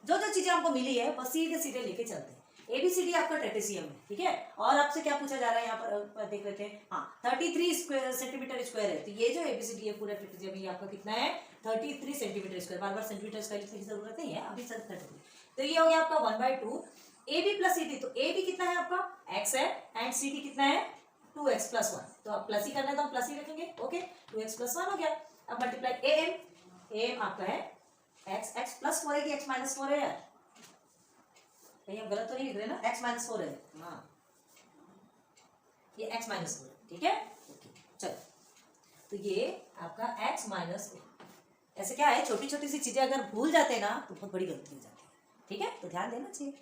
A: जो जो चीजें हमको मिली है बस सीधे सीधे लेके चलते हैं। एबीसीडी आपका ट्रेपेजियम है, ठीक है। और आपसे क्या पूछा जा रहा है यहाँ पर देख लेते हैं। हाँ 33 सेंटीमीटर स्क्वायर है, तो ये जो एबीसीडी है पूरा ट्रेपेजियम ये आपका कितना है 33 सेंटीमीटर स्क्वायर। बार बार सेंटीमीटर स्क्वायर लिखने की जरूरत नहीं है, अभी सर 33। तो ये हो गया आपका 1/2 A B plus C D. तो ए बी कितना है आपका x है एंड सी डी कितना है 2x + 1। तो अब प्लस ही करना है तो हम प्लस ही रखेंगे, ओके 2x + 1 हो गया। अब मल्टीप्लाई am आपका है x + 4 है कि x - 4 है यार, कहीं हम गलत तो नहीं लिख रहे ना, x - 4 है, हाँ ये x - 4 है, ठीक है ओके। चलो तो ये आपका x - 4। ऐसे क्या है छोटी छोटी सी चीजें अगर भूल जाते हैं ना तो बहुत बड़ी गलती हो जाती है, ठीक है। तो ध्यान देना चाहिए,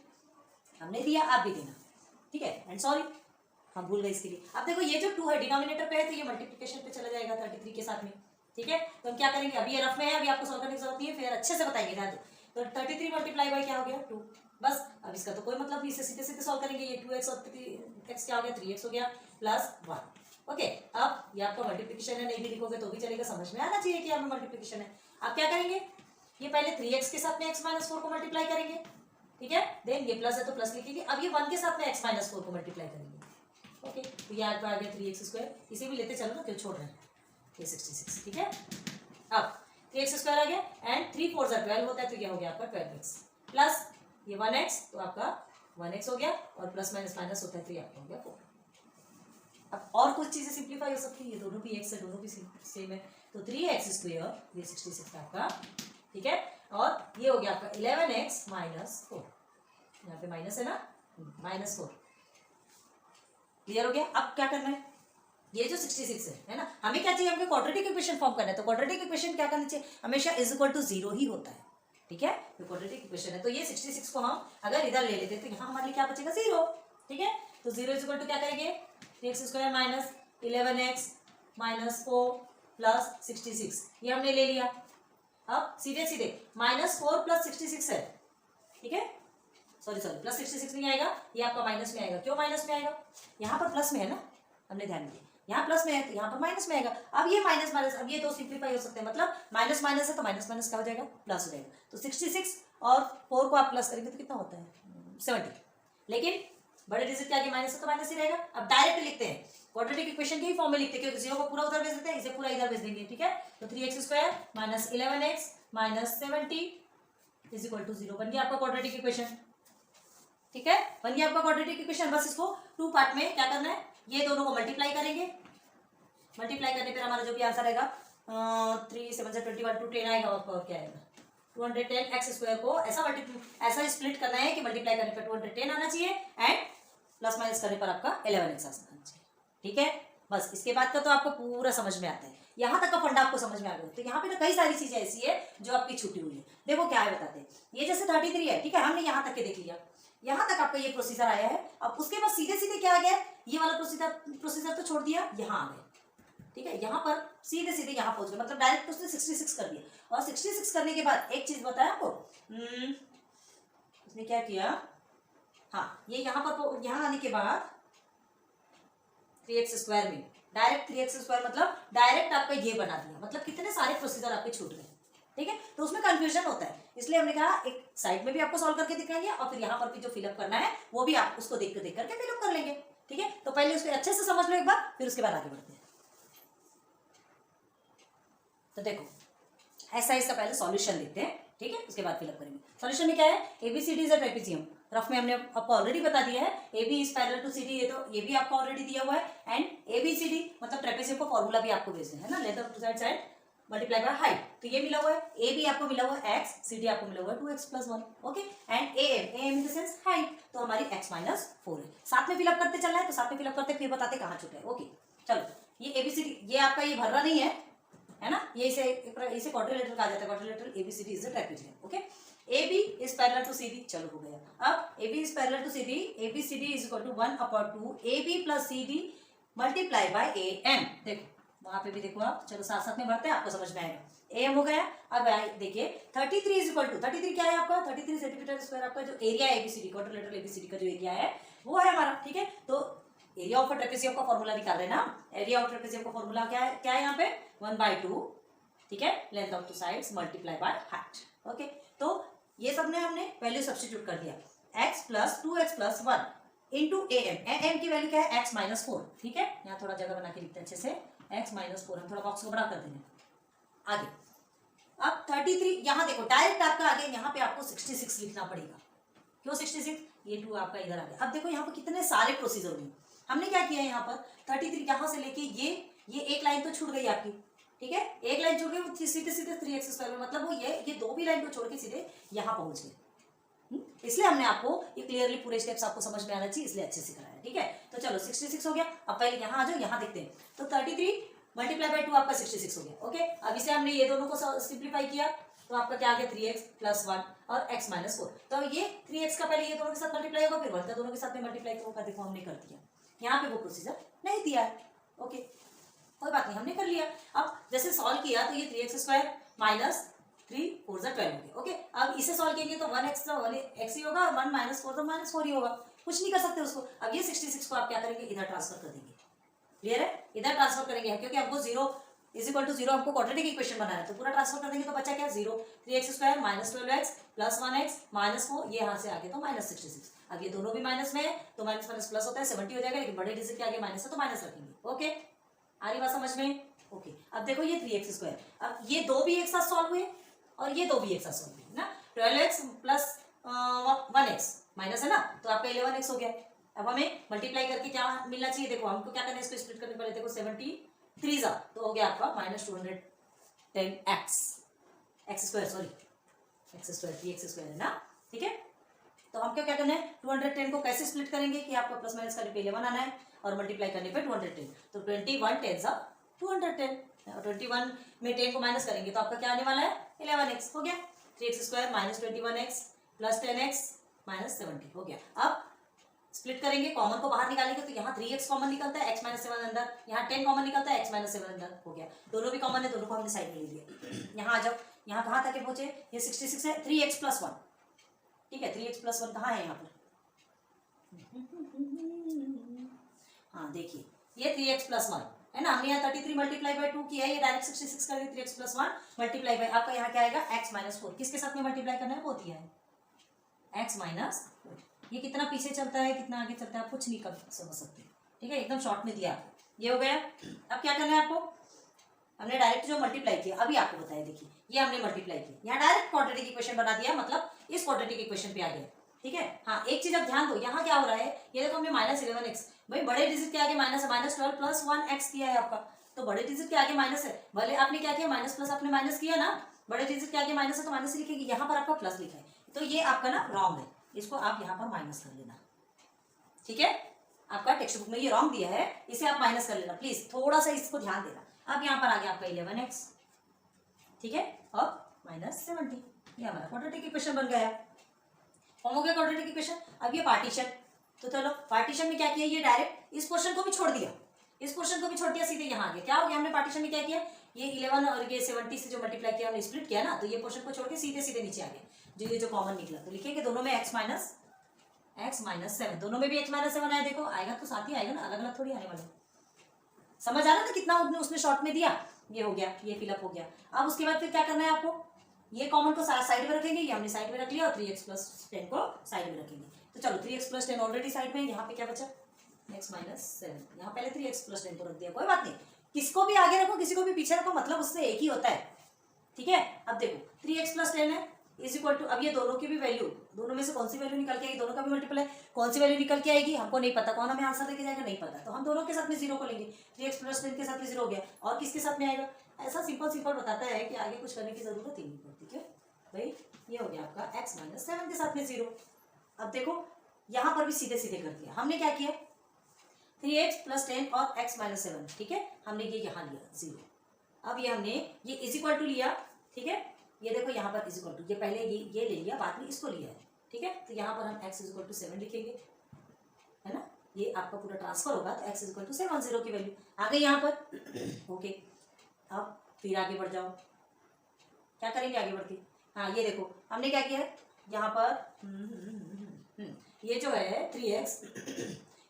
A: हमने दिया आप भी देना, ठीक है। एंड सॉरी हम भूल गए इसके लिए। अब देखो ये जो 2 है डिनोमिनेटर पे है तो ये मल्टीप्लिकेशन पे चला जाएगा 33 के साथ में, ठीक है। तो हम क्या करेंगे, अभी ये रफ में है, अभी आपको सॉल्व करने की जरूरत नहीं है, फिर अच्छे से बताएंगे ध्यान दो। तो 33 मल्टीप्लाई बाई क्या हो गया 2, बस। अब इसका तो कोई मतलब नहीं, इसे सीधे सीधे सॉल्व करेंगे। ये 2x और 3x क्या हो गया 3x हो गया + 1, ओके। अब ये आपका मल्टीप्लिकेशन है, नहीं भी लिखोगे तो भी चलेगा, समझ में आना चाहिए कि आपका मल्टीप्लिकेशन है। आप क्या करेंगे, ये पहले 3x के साथ में x - 4 को मल्टीप्लाई करेंगे, ठीक है। देन ये प्लस है तो प्लस लिखेंगे। अब ये 1 के साथ में x - 4 को मल्टीप्लाई करेंगे, ओके। तो ये आपका आ गया 3x²। इसे भी लेते चलो ना, क्यों छोड़ रहे हैं, ये 66, ठीक है। अब 3x² आ गया एंड 3 4 12 होता है, तो ये हो गया आपका 12x प्लस ये 1x, तो आपका 1x हो गया और प्लस माइनस माइनस होता है तो ये आपका हो गया 4। अब और कुछ चीजें सिंप्लीफाई हो सकती है, ये दोनों भी x है, दोनों भी सेम है, तो 3x² ये 66 आपका, ठीक है। और ये हो गया आपका 11x - 4, यहाँ पे माइनस है ना, -4, क्लियर हो गया। अब क्या करना है, ये जो 66 है ना, हमें क्या चाहिए, हमें क्वाड्रेटिक इक्वेशन फॉर्म करना है। तो क्वाड्रेटिक इक्वेशन क्या करना चाहिए, हमेशा = 0 ही होता है, ठीक है। तो क्वाड्रेटिक इक्वेशन है, तो ये 66 को हम अगर इधर ले लेते तो यहाँ हमारे लिए क्या बचेगा 0, ठीक है। तो 0 = क्या करेंगे 3x² - 11x - 4 + 66, ये हमने ले लिया। अब सीधे सीधे -4 + 66 है, ठीक है। सॉरी प्लस 66 नहीं आएगा, ये आपका माइनस में आएगा। क्यों माइनस में आएगा, यहाँ पर प्लस में है ना, हमने ध्यान दिया, यहाँ प्लस में है तो यहाँ पर माइनस में आएगा। अब ये माइनस माइनस, अब ये दो सिंप्लीफाई हो सकते हैं, मतलब माइनस माइनस है तो माइनस माइनस क्या हो जाएगा प्लस हो जाएगा। तो 66 और 4 को आप प्लस करेंगे तो कितना होता है 70, लेकिन बड़े डिजिट के आगे माइनस है तो माइनस ही रहेगा। अब डायरेक्ट लिखते हैं, क्वाड्रेटिक इक्वेशन के ही फॉर्म में लिखते हैं, क्योंकि 0 को पूरा उधर भेज देते हैं, इसे पूरा इधर भेज देंगे, ठीक है। तो 3x² - 11x - 70 = 0 बन गया आपका क्वाड्रेटिक इक्वेशन, ठीक है। बन गया आपका क्वाड्रेटिक इक्वेशन। बस इसको 2 पार्ट में क्या करना है, ये दोनों को मल्टीप्लाई करेंगे, मल्टीप्लाई करने पर हमारा जो भी आंसर आएगा 3 7 21 210 आएगा, और क्या आएगा 210x² को ऐसा स्प्लिट करना है कि मल्टीप्लाई करने पर 210 आना चाहिए एंड प्लस माइनस करने पर आपका 11x आना चाहिए, ठीक है। बस इसके बाद का तो आपको पूरा समझ में आता है, यहाँ तक का फंडा आपको समझ में आ गया। तो यहाँ पे ना कई सारी चीजें ऐसी है जो आपकी छूटी हुई है। देखो क्या है बताते हैं, ये जैसे 33 है, ठीक है, हमने यहाँ तक के देख लिया, यहाँ तक आपका ये प्रोसीजर आया है। अब उसके बाद सीधे सीधे क्या आ गया, ये वाला प्रोसीजर तो छोड़ दिया, यहाँ आ गए, ठीक है। यहाँ पर सीधे सीधे यहाँ पहुंच गए, मतलब डायरेक्ट उसने 66 कर दिया। और 66 करने के बाद एक चीज बताया आपको, उसने क्या किया, हाँ ये यहाँ पर यहाँ आने के बाद 3x² में डायरेक्ट 3x² मतलब डायरेक्ट आपका ये बना दिया, मतलब कितने सारे प्रोसीजर आपके छूट गए, ठीक है। तो उसमें कंफ्यूजन होता है, इसलिए हमने कहा एक साइड में भी आपको सॉल्व करके दिखाएंगे और फिर यहाँ पर भी जो फिलअप करना है वो भी आप उसको देख करके फिलअप कर लेंगे, ठीक है। तो पहले उसको अच्छे से समझ लो एक बार, फिर उसके बाद आगे बढ़ते हैं। तो देखो ऐसा इसका पहले सॉल्यूशन देखते हैं, ठीक है, उसके बाद फिलअप करेंगे। सॉल्यूशन में क्या है, ABCD is a trapezium, rough में हमने आपको ऑलरेडी बता दिया है। AB is parallel to CD, ये तो ये भी आपको ऑलरेडी दिया हुआ है। एंड ABCD मतलब ट्रेपेजियम का फॉर्मूला भी आपको भेजना है ना, length of two side multiply by height, तो ये मिला हुआ है। AB आपको मिला हुआ है x, CD आपको मिला हुआ है 2x + 1, okay. And AM in the sense height, तो हमारी x - 4 है। साथ में फिलअप करते चलना है, तो साथ में फिलअप करते फिर बताते कहाँ छूटा है, ओके। चलो ये ABCD ये आपका ये भर रहा नहीं है ना, ये इसे क्वाड्रिलेटरल कहा जाता है, quadrilateral ABCD is a trapezium, okay. AB is parallel to CD, चलो हो गया। अब AB is parallel to CD, ABCD is equal to 1/2 AB + CD multiply by AM। देखो वहां पे भी देखो आप, चलो साथ साथ में बढ़ते हैं, आपको समझ में आएगा। AM हो गया। अब देखिए 33 इज इक्वल टू 33 क्या है आपका 33 सेंटीमीटर स्क्वायर, आपका जो एरिया है ABCD क्वाड्रिलेटरल ABCD का जो एरिया है वो है हमारा, ठीक है। तो एरिया ऑफ ट्रेपेजियम का फॉर्मूला निकाल रहे हैं ना, एरिया ऑफ ट्रेपेजियम का फॉर्मूला क्या है यहाँ पे 1/2, ठीक है, length of two sides multiply by height, okay. तो ये सब ने हमने वैल्यू सब्स्टिट्यूट कर दिया। x plus 2x plus 1 into M की वैल्यू क्या है x माइनस 4। ठीक है, यहाँ थोड़ा जगह बना के लिखते हैं अच्छे से, x माइनस 4। हम थोड़ा बॉक्स को बड़ा कर देंगे। आगे अब 33, यहाँ देखो डायरेक्ट आपका आगे यहाँ पे आपको 66 लिखना पड़ेगा। क्यों 66? ये 2 आपका इधर आ गया। अब देखो यहाँ पर कितने सारे प्रोसीजर हुए। हमने क्या किया यहाँ पर 33 यहाँ से लेके ये एक लाइन तो छूट गई आपकी। ठीक है, एक लाइन छूट गई, सीधे सीधे 3x² में, मतलब वो ये दो भी लाइन को छोड़ के सीधे यहाँ पहुंच गए। इसलिए हमने आपको ये क्लियरली पूरे स्टेप्स आपको समझ में आना चाहिए, इसलिए अच्छे से कराया। ठीक है, तो चलो 66 हो गया। अब पहले यहाँ आ जाओ, यहाँ देखते हैं। तो 33 मल्टीप्लाई बाय 2 आपका 66 हो गया। ओके, अब इसे हमने ये दोनों को सिंप्लीफाई किया तो आपका क्या आ गया 3x प्लस 1 और x माइनस 4। तो ये 3x का पहले ये दोनों के साथ मल्टीप्लाई होगा, फिर 1 का दोनों के साथ में मल्टीप्लाई होगा। देखो हमने कर दिया, यहाँ पे वो प्रोसीजर नहीं दिया है। ओके, कोई बात नहीं, हमने कर लिया। अब जैसे सॉल्व किया तो ये 3x² माइनस 3 4 12 हो गया। ओके, अब इसे सॉल्व करेंगे तो 1x तो 1x ही होगा, 1 माइनस 4 तो माइनस 4 ही होगा। कुछ नहीं कर सकते उसको। अब ये 66 को आप क्या करेंगे, इधर ट्रांसफर कर देंगे। क्लियर है, इधर ट्रांसफर करेंगे क्योंकि हमको 0 इज इक्वल टू 0 हमको क्वाड्रेटिक इक्वेशन बनाना है, तो पूरा ट्रांसफर कर देंगे तो बचा क्या 0। 3x² minus 12x plus 1x minus 4, ये यहाँ से आगे तो माइनस 66। अब ये दोनों भी माइनस में है तो माइनस माइनस प्लस होता है, 70 हो जाएगा, लेकिन बड़े डिजिट के आगे माइनस है तो माइनस रखेंगे। ओके, आ रही बात समझ में? ओके, अब देखो ये 3x², अब ये दो भी एक साथ सॉल्व हुए और ये दो भी एक साथ सॉल्व हुए ना। 12x प्लस 1x माइनस है ना, तो आपका 11x हो गया। अब हमें मल्टीप्लाई करके क्या मिलना चाहिए, देखो हमको क्या करना है, इसको स्प्लिट करने पहले देखो 73 तो हो गया आपका minus 210x x² sorry x² 3x² है ना। ठीक है, तो हमको क्या करना है 210 को कैसे स्प्लिट करेंगे कि आपको प्लस माइनस करने पे 11 आना है और मल्टीप्लाई करने पे 210, तो 21 10 210 और 21 में 10 को माइनस करेंगे तो आपका क्या आने वाला है 11x। हो गया 3x² minus 21x plus 10x minus 70 हो गया। अब स्प्लिट करेंगे, कॉमन को बाहर निकालेंगे तो यहाँ 3x कॉमन निकलता है, x माइनस 7 अंदर, यहाँ 10 कॉमन निकलता है, x माइनस 7 अंदर। हो गया, दोनों भी कॉमन है, दोनों को हमने साइड में ले लिया। यहाँ आ जाओ, यहाँ कहाँ तक पहुंचे, ये 66 है, 3x प्लस 1। ठीक है, 3x प्लस 1 कहाँ है यहाँ पर, हाँ देखिए ये 3x प्लस 1 है ना। हमने यहाँ 33 मल्टीप्लाई बाय 2 किया है, ये डायरेक्ट 66 कर दिया। 3x प्लस 1 मल्टीप्लाई बाय आपका यहाँ क्या आएगा x माइनस 4। किसके साथ में मल्टीप्लाई करना है, वो दिया है x माइनस 4। ये कितना पीछे चलता है कितना आगे चलता है आप कुछ नहीं कर समझ सकते। ठीक है, एकदम शॉर्ट में दिया आपको, ये हो गया। अब क्या करना है आपको, हमने डायरेक्ट जो मल्टीप्लाई किया अभी आपको बताया, देखिए ये हमने मल्टीप्लाई किया, यहाँ डायरेक्ट क्वाड्रेटिक इक्वेशन बना दिया, मतलब इस क्वाड्रेटिक इक्वेशन पे आ गया। ठीक है, हाँ एक चीज अब ध्यान दो, यहाँ क्या हो रहा है, ये देखो हमने माइनस 11x, भाई बड़े डिजिट के आगे माइनस है, माइनस 12 प्लस 1x किया है आपका, तो बड़े डिजिट के आगे माइनस है, भले आपने क्या किया माइनस प्लस आपने माइनस किया ना, बड़े डिजिट के आगे माइनस है तो माइनस लिखेगी, यहाँ पर आपका प्लस लिखा है, तो ये आपका ना रॉन्ग है, इसको आप यहाँ पर माइनस कर लेना। ठीक है, आपका टेक्स्ट बुक में ये रॉन्ग दिया है, इसे आप माइनस कर लेना प्लीज, थोड़ा सा इसको ध्यान देना। अब यहाँ पर आ गया आपका 11x, ठीक है, और माइनस 70, ये हमारा क्वाड्रेटिक इक्वेशन बन गया, फॉर्म हो गया क्वाड्रेटिक इक्वेशन। अब ये पार्टीशन, तो चलो पार्टीशन में क्या किया, ये डायरेक्ट इस पोर्शन को भी छोड़ दिया, इस पोर्शन को भी छोड़ दिया, सीधे यहाँ आ गया। क्या हो गया, हमने पार्टीशन में क्या किया, ये 11 और ये 70 से जो मल्टीप्लाई किया हमने स्प्लिट किया ना, तो ये पोर्शन को छोड़ के सीधे सीधे नीचे आ गया, जो ये जो कॉमन निकला, तो लिखेंगे दोनों में x माइनस 7, दोनों में भी x माइनस 7 आया, देखो आएगा तो साथ ही आएगा ना, अलग अलग थोड़ी आने वाला। समझ आ रहा था कितना उसने शॉर्ट में दिया, ये हो गया, ये फिलअप हो गया। अब उसके बाद फिर क्या करना है आपको, ये कॉमन को साइड में रखेंगे, ये हमने साइड में रख लिया, और 3x प्लस 10 को साइड में रखेंगे। तो चलो 3x प्लस 10 ऑलरेडी साइड में, यहाँ पे क्या बचा x माइनस 7, यहाँ पहले 3x प्लस 10 को रख दिया, कोई बात नहीं, किसको भी आगे रखो किसी को भी पीछे रखो, मतलब उससे एक ही होता है। ठीक है, अब देखो 3x प्लस 10 है इज इक्वल टू, अब ये दोनों की भी वैल्यू, दोनों में से कौन सी वैल्यू निकल के आएगी, दोनों का भी मल्टीपल है, कौन सी वैल्यू निकल के आएगी हमको नहीं पता, कौन हमें आंसर देके जाएगा नहीं पता, तो हम दोनों के साथ में 0 को लेंगे, 3x प्लस 10 के साथ में 0 हो गया, और किसके साथ में आएगा, ऐसा सिंपल बताता है कि आगे कुछ करने की जरूरत ही नहीं पड़ती। ठीक है भाई, ये हो गया आपका x माइनस 7 के साथ में 0। अब देखो यहाँ पर भी सीधे सीधे कर दिया, हमने क्या किया 3x प्लस 10 और x माइनस 7, ठीक है, हमने ये यहाँ लिया 0। अब ये हमने ये इज इक्वल टू लिया, ठीक है, ये देखो यहाँ पर इज इक्वल टू, ये पहले ये ले लिया, बाद में इसको लिया है। ठीक है, तो यहाँ पर हम x इज इक्वल टू 7 लिखेंगे, है ना, ये आपका पूरा ट्रांसफर होगा तो x इज इक्वल टू 7 0 की वैल्यू आ गई यहाँ पर। ओके, अब फिर आगे बढ़ जाओ, क्या करेंगे आगे बढ़ के, हाँ ये देखो हमने क्या किया है यहाँ पर ये जो है 3x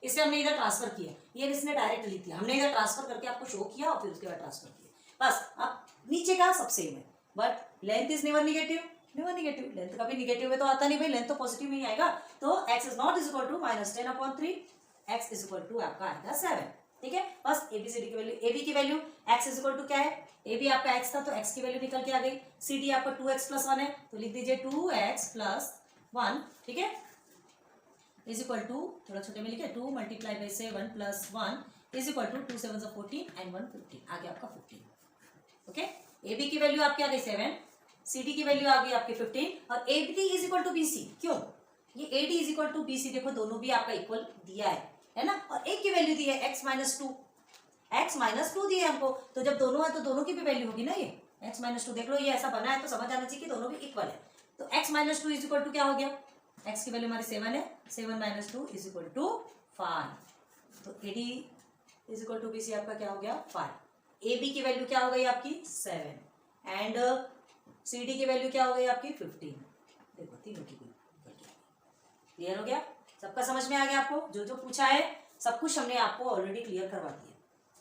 A: इसे हमने इधर ट्रांसफर किया, ये इसने डायरेक्ट लिख दिया, हमने इधर ट्रांसफर करके आपको शो किया और फिर उसके बाद ट्रांसफर किया, बस। अब नीचे का सब सेम है, but length is never negative, negative, length कभी निगेटिव में तो आता नहीं भाई, लेंथ तो पॉजिटिव में ही आएगा। तो x is not is equal to -10/3, x is equal to आपका आएगा 7। ठीक है, बस ABCD की वैल्यू, AB की value x is equal to क्या है, AB आपका x था तो x की वैल्यू निकल के आ गई, CD आपका 2x + 1 है तो लिख दीजिए 2x + 1। ठीक है, इज इक्वल टू, थोड़ा छोटे में लिखे 2 × 7 + 1 इज इक्वल टू 2 7 14 एंड 1 15, आगे आपका 15। ओके, AB की वैल्यू आपकी आ गई 7, CD की वैल्यू आ गई आपकी 15 और AD is equal to BC। क्यों, ये AD is equal to BC, देखो दोनों भी आपका इक्वल दिया है ना, और एक की वैल्यू दी है x - 2 दिए हमको, तो जब दोनों है तो दोनों की भी वैल्यू होगी ना, ये x - 2 देख लो, ये ऐसा बना है तो समझ आना चाहिए कि दोनों भी इक्वल है। तो x - 2 इज इक्वल टू क्या हो गया, x की वैल्यू हमारी 7 है, 7 - 2 इज इक्वल टू 5, तो AD is equal to BC आपका क्या हो गया 5। AB की वैल्यू क्या हो गई आपकी 7 एंड CD की वैल्यू क्या हो गई आपकी 15। देखो तीनों की क्लियर हो गया, सबका समझ में आ गया आपको, जो जो पूछा है सब कुछ हमने आपको ऑलरेडी क्लियर करवा दिया।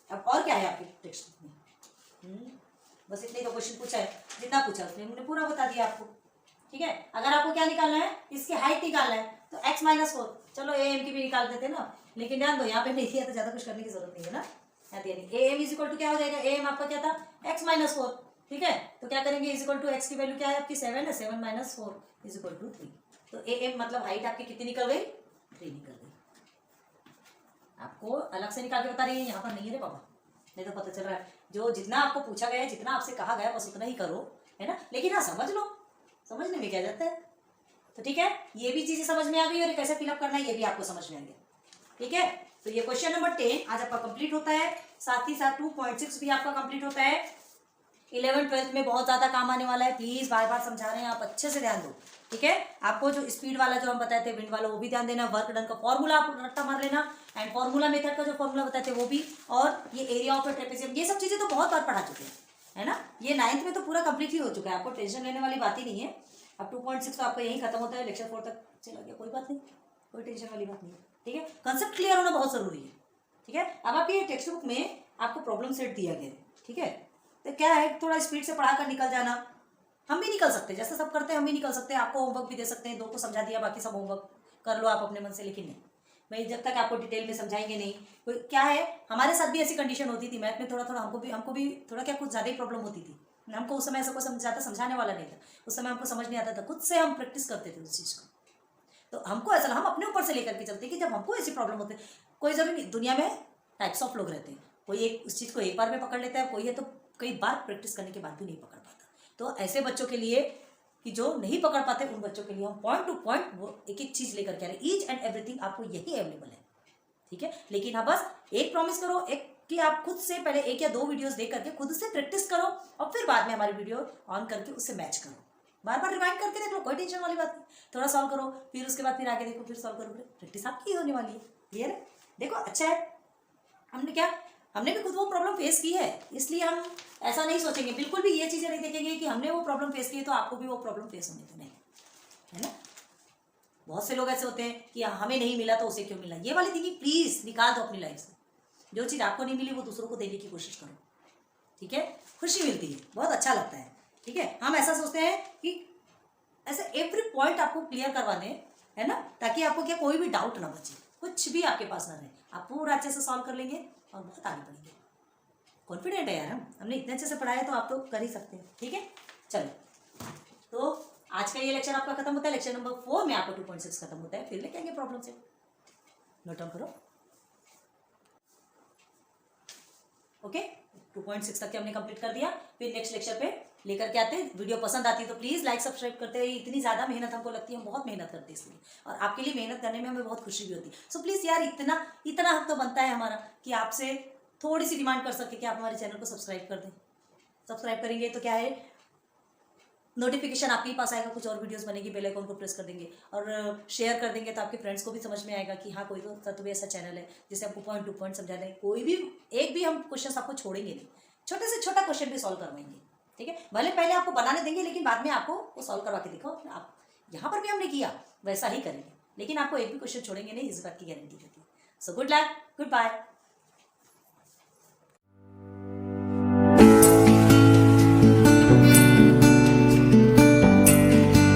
A: अब और क्या है आपके टेक्स्ट बुक में, बस इतने तो क्वेश्चन पूछा है, जितना पूछा उसने हमने पूरा बता दिया आपको। ठीक है, अगर आपको क्या निकालना है, इसकी हाइट निकालना है तो x - 4, चलो AM की भी निकाल देते ना, लेकिन ध्यान दो यहाँ पे नहीं दिया तो ज्यादा कुछ करने की जरूरत नहीं है ना, AM इज इक्वल टू क्या हो जाएगा, AM आपका क्या था x - 4। ठीक है, तो क्या करेंगे, इज इक्वल टू x की वैल्यू क्या है आपकी 7 है, 7 - 4 इज इक्वल टू 3, तो AM मतलब हाइट आपकी कितनी निकल गई 3 निकल गई। आपको अलग से निकाल के बता रही है, यहाँ पर नहीं है रे बाबा, नहीं तो पता चल रहा है जो जितना आपको पूछा गया है, जितना आपसे कहा गया बस उतना ही करो, है ना, लेकिन हाँ समझ लो, समझने में क्या जाता है। तो ठीक है, ये भी चीजें समझ में आ गई और कैसे फिलअप करना है ये भी आपको समझ में आ गया। ठीक है, तो ये क्वेश्चन नंबर 10 आज आपका कंप्लीट होता है, साथ ही साथ 2.6 भी आपका कंप्लीट होता है। 11th 12th में बहुत ज्यादा काम आने वाला है, प्लीज बार बार समझा रहे हैं आप, अच्छे से ध्यान दो। ठीक है, आपको जो स्पीड वाला जो हम बताए थे, विंड वाला, वो भी ध्यान देना, वर्क डन का फॉर्मूला आप रट्टा मार लेना, एंड फॉर्मूला मेथड का जो फॉर्मूला बताए थे वो भी, और ये एरिया ऑफ ट्रेपेजियम, ये सब चीजें तो बहुत बार पढ़ा चुके हैं, है ना, ये 9th में तो पूरा कंप्लीट ही हो चुका है, आपको टेंशन लेने वाली बात ही नहीं है। अब 2.6 तो आपका यही खत्म होता है, लेक्चर 4 तक चला गया, कोई बात नहीं, कोई टेंशन वाली बात नहीं है। ठीक है, कंसेप्ट क्लियर होना बहुत जरूरी है। ठीक है, अब आपके टेक्स्ट बुक में आपको प्रॉब्लम सेट दिया गया है। ठीक है, तो क्या है, थोड़ा स्पीड से पढ़ा कर निकल जाना, हम भी निकल सकते हैं, जैसे सब करते हैं हम भी निकल सकते हैं, आपको होमवर्क भी दे सकते हैं, 2 को समझा दिया, बाकी सब होमवर्क कर लो आप अपने मन से, लेकिन नहीं भाई, जब तक आपको डिटेल में समझाएंगे नहीं। कोई क्या है, हमारे साथ भी ऐसी कंडीशन होती थी मैथ में, थोड़ा थोड़ा हमको भी थोड़ा क्या कुछ ज़्यादा ही प्रॉब्लम होती थी, हमको उस समय ऐसा कोई ज़्यादा समझाने वाला नहीं था, उस समय हमको समझ नहीं आता था, खुद से हम प्रैक्टिस करते थे उस चीज़ को, तो हमको ऐसा हम अपने ऊपर से लेकर के चलते कि जब हमको ऐसी प्रॉब्लम होती है, कोई जरूरी नहीं, दुनिया में टाइप्स ऑफ लोग रहते हैं, कोई एक उस चीज़ को एक बार में पकड़ लेता है, कोई है तो कई बार प्रैक्टिस करने के बाद भी नहीं पकड़ पाता। तो ऐसे बच्चों के लिए कि जो नहीं पकड़ पाते, उन बच्चों के लिए हम पॉइंट टू पॉइंट वो एक एक चीज़ लेकर के आ रहे हैं, ईच एंड एवरीथिंग आपको यही अवेलेबल है। ठीक है, लेकिन हाँ बस एक प्रॉमिस करो, एक कि आप खुद से पहले 1 या 2 वीडियोस देख करके खुद से प्रैक्टिस करो, और फिर बाद में हमारी वीडियो ऑन करके उससे मैच करो, बार बार रिवाइंड करके देख लो, कोई टेंशन वाली बात नहीं, थोड़ा सॉल्व करो, फिर उसके बाद फिर आगे देखो, फिर सॉल्व करो, प्रैक्टिस आपकी होने वाली है। क्लियर है, देखो अच्छा है, हमने भी खुद वो प्रॉब्लम फेस की है, इसलिए हम ऐसा नहीं सोचेंगे, बिल्कुल भी ये चीज़ें नहीं देखेंगे कि हमने वो प्रॉब्लम फेस की है तो आपको भी वो प्रॉब्लम फेस होने तो नहीं, है ना। बहुत से लोग ऐसे होते हैं कि हमें नहीं मिला तो उसे क्यों मिला, ये वाली थिंकिंग प्लीज निकाल दो अपनी लाइफ से। जो चीज़ आपको नहीं मिली वो दूसरों को देने की कोशिश करो। ठीक है, खुशी मिलती है, बहुत अच्छा लगता है। ठीक है, हम ऐसा सोचते हैं कि ऐसे एवरी पॉइंट आपको क्लियर करवाने, है ना, ताकि आपको क्या कोई भी डाउट ना बचे, कुछ भी आपके पास ना रहे, आप पूरा अच्छे से सॉल्व कर लेंगे और बहुत आगे बढ़ेंगे। कॉन्फिडेंट है यार, हमने इतने अच्छे से पढ़ाया तो आप तो कर ही सकते हैं। ठीक है, चलो, तो आज का ये लेक्चर आपका खत्म होता है, लेक्चर नंबर 4 में आपका 2.6 खत्म होता है, फिर लेके आएंगे प्रॉब्लम से, नोट डाउन करो। ओके, 2.6 तक के हमने कंप्लीट कर दिया, फिर नेक्स्ट लेक्चर पे लेकर के आते हैं। वीडियो पसंद आती है तो प्लीज़ लाइक सब्सक्राइब करते रहिए, इतनी ज़्यादा मेहनत हमको लगती है, हम बहुत मेहनत करते हैं इसलिए, और आपके लिए मेहनत करने में हमें बहुत खुशी भी होती है। सो प्लीज़ यार, इतना हक तो बनता है हमारा कि आपसे थोड़ी सी डिमांड कर सके कि आप हमारे चैनल को सब्सक्राइब कर दें। सब्सक्राइब करेंगे तो क्या है, नोटिफिकेशन आपके ही पास आएगा, कुछ और वीडियोस बनेगी, बेल आइकन को प्रेस कर देंगे और शेयर कर देंगे, तो आपके फ्रेंड्स को भी समझ में आएगा कि हाँ कोई तो सत्य ऐसा चैनल है जिसे आपको पॉइंट टू पॉइंट समझा दें, कोई भी एक भी हम क्वेश्चन आपको छोड़ेंगे नहीं, छोटे से छोटा क्वेश्चन भी सॉल्व करवाएंगे। ठीक है, भले पहले आपको बनाने देंगे, लेकिन बाद में आपको वो सॉल्व करवा के दिखाओ, आप यहाँ पर भी हमने किया वैसा ही करेंगे, लेकिन आपको एक भी क्वेश्चन छोड़ेंगे नहीं, इस बात की गारंटी देती है। So good luck, good bye.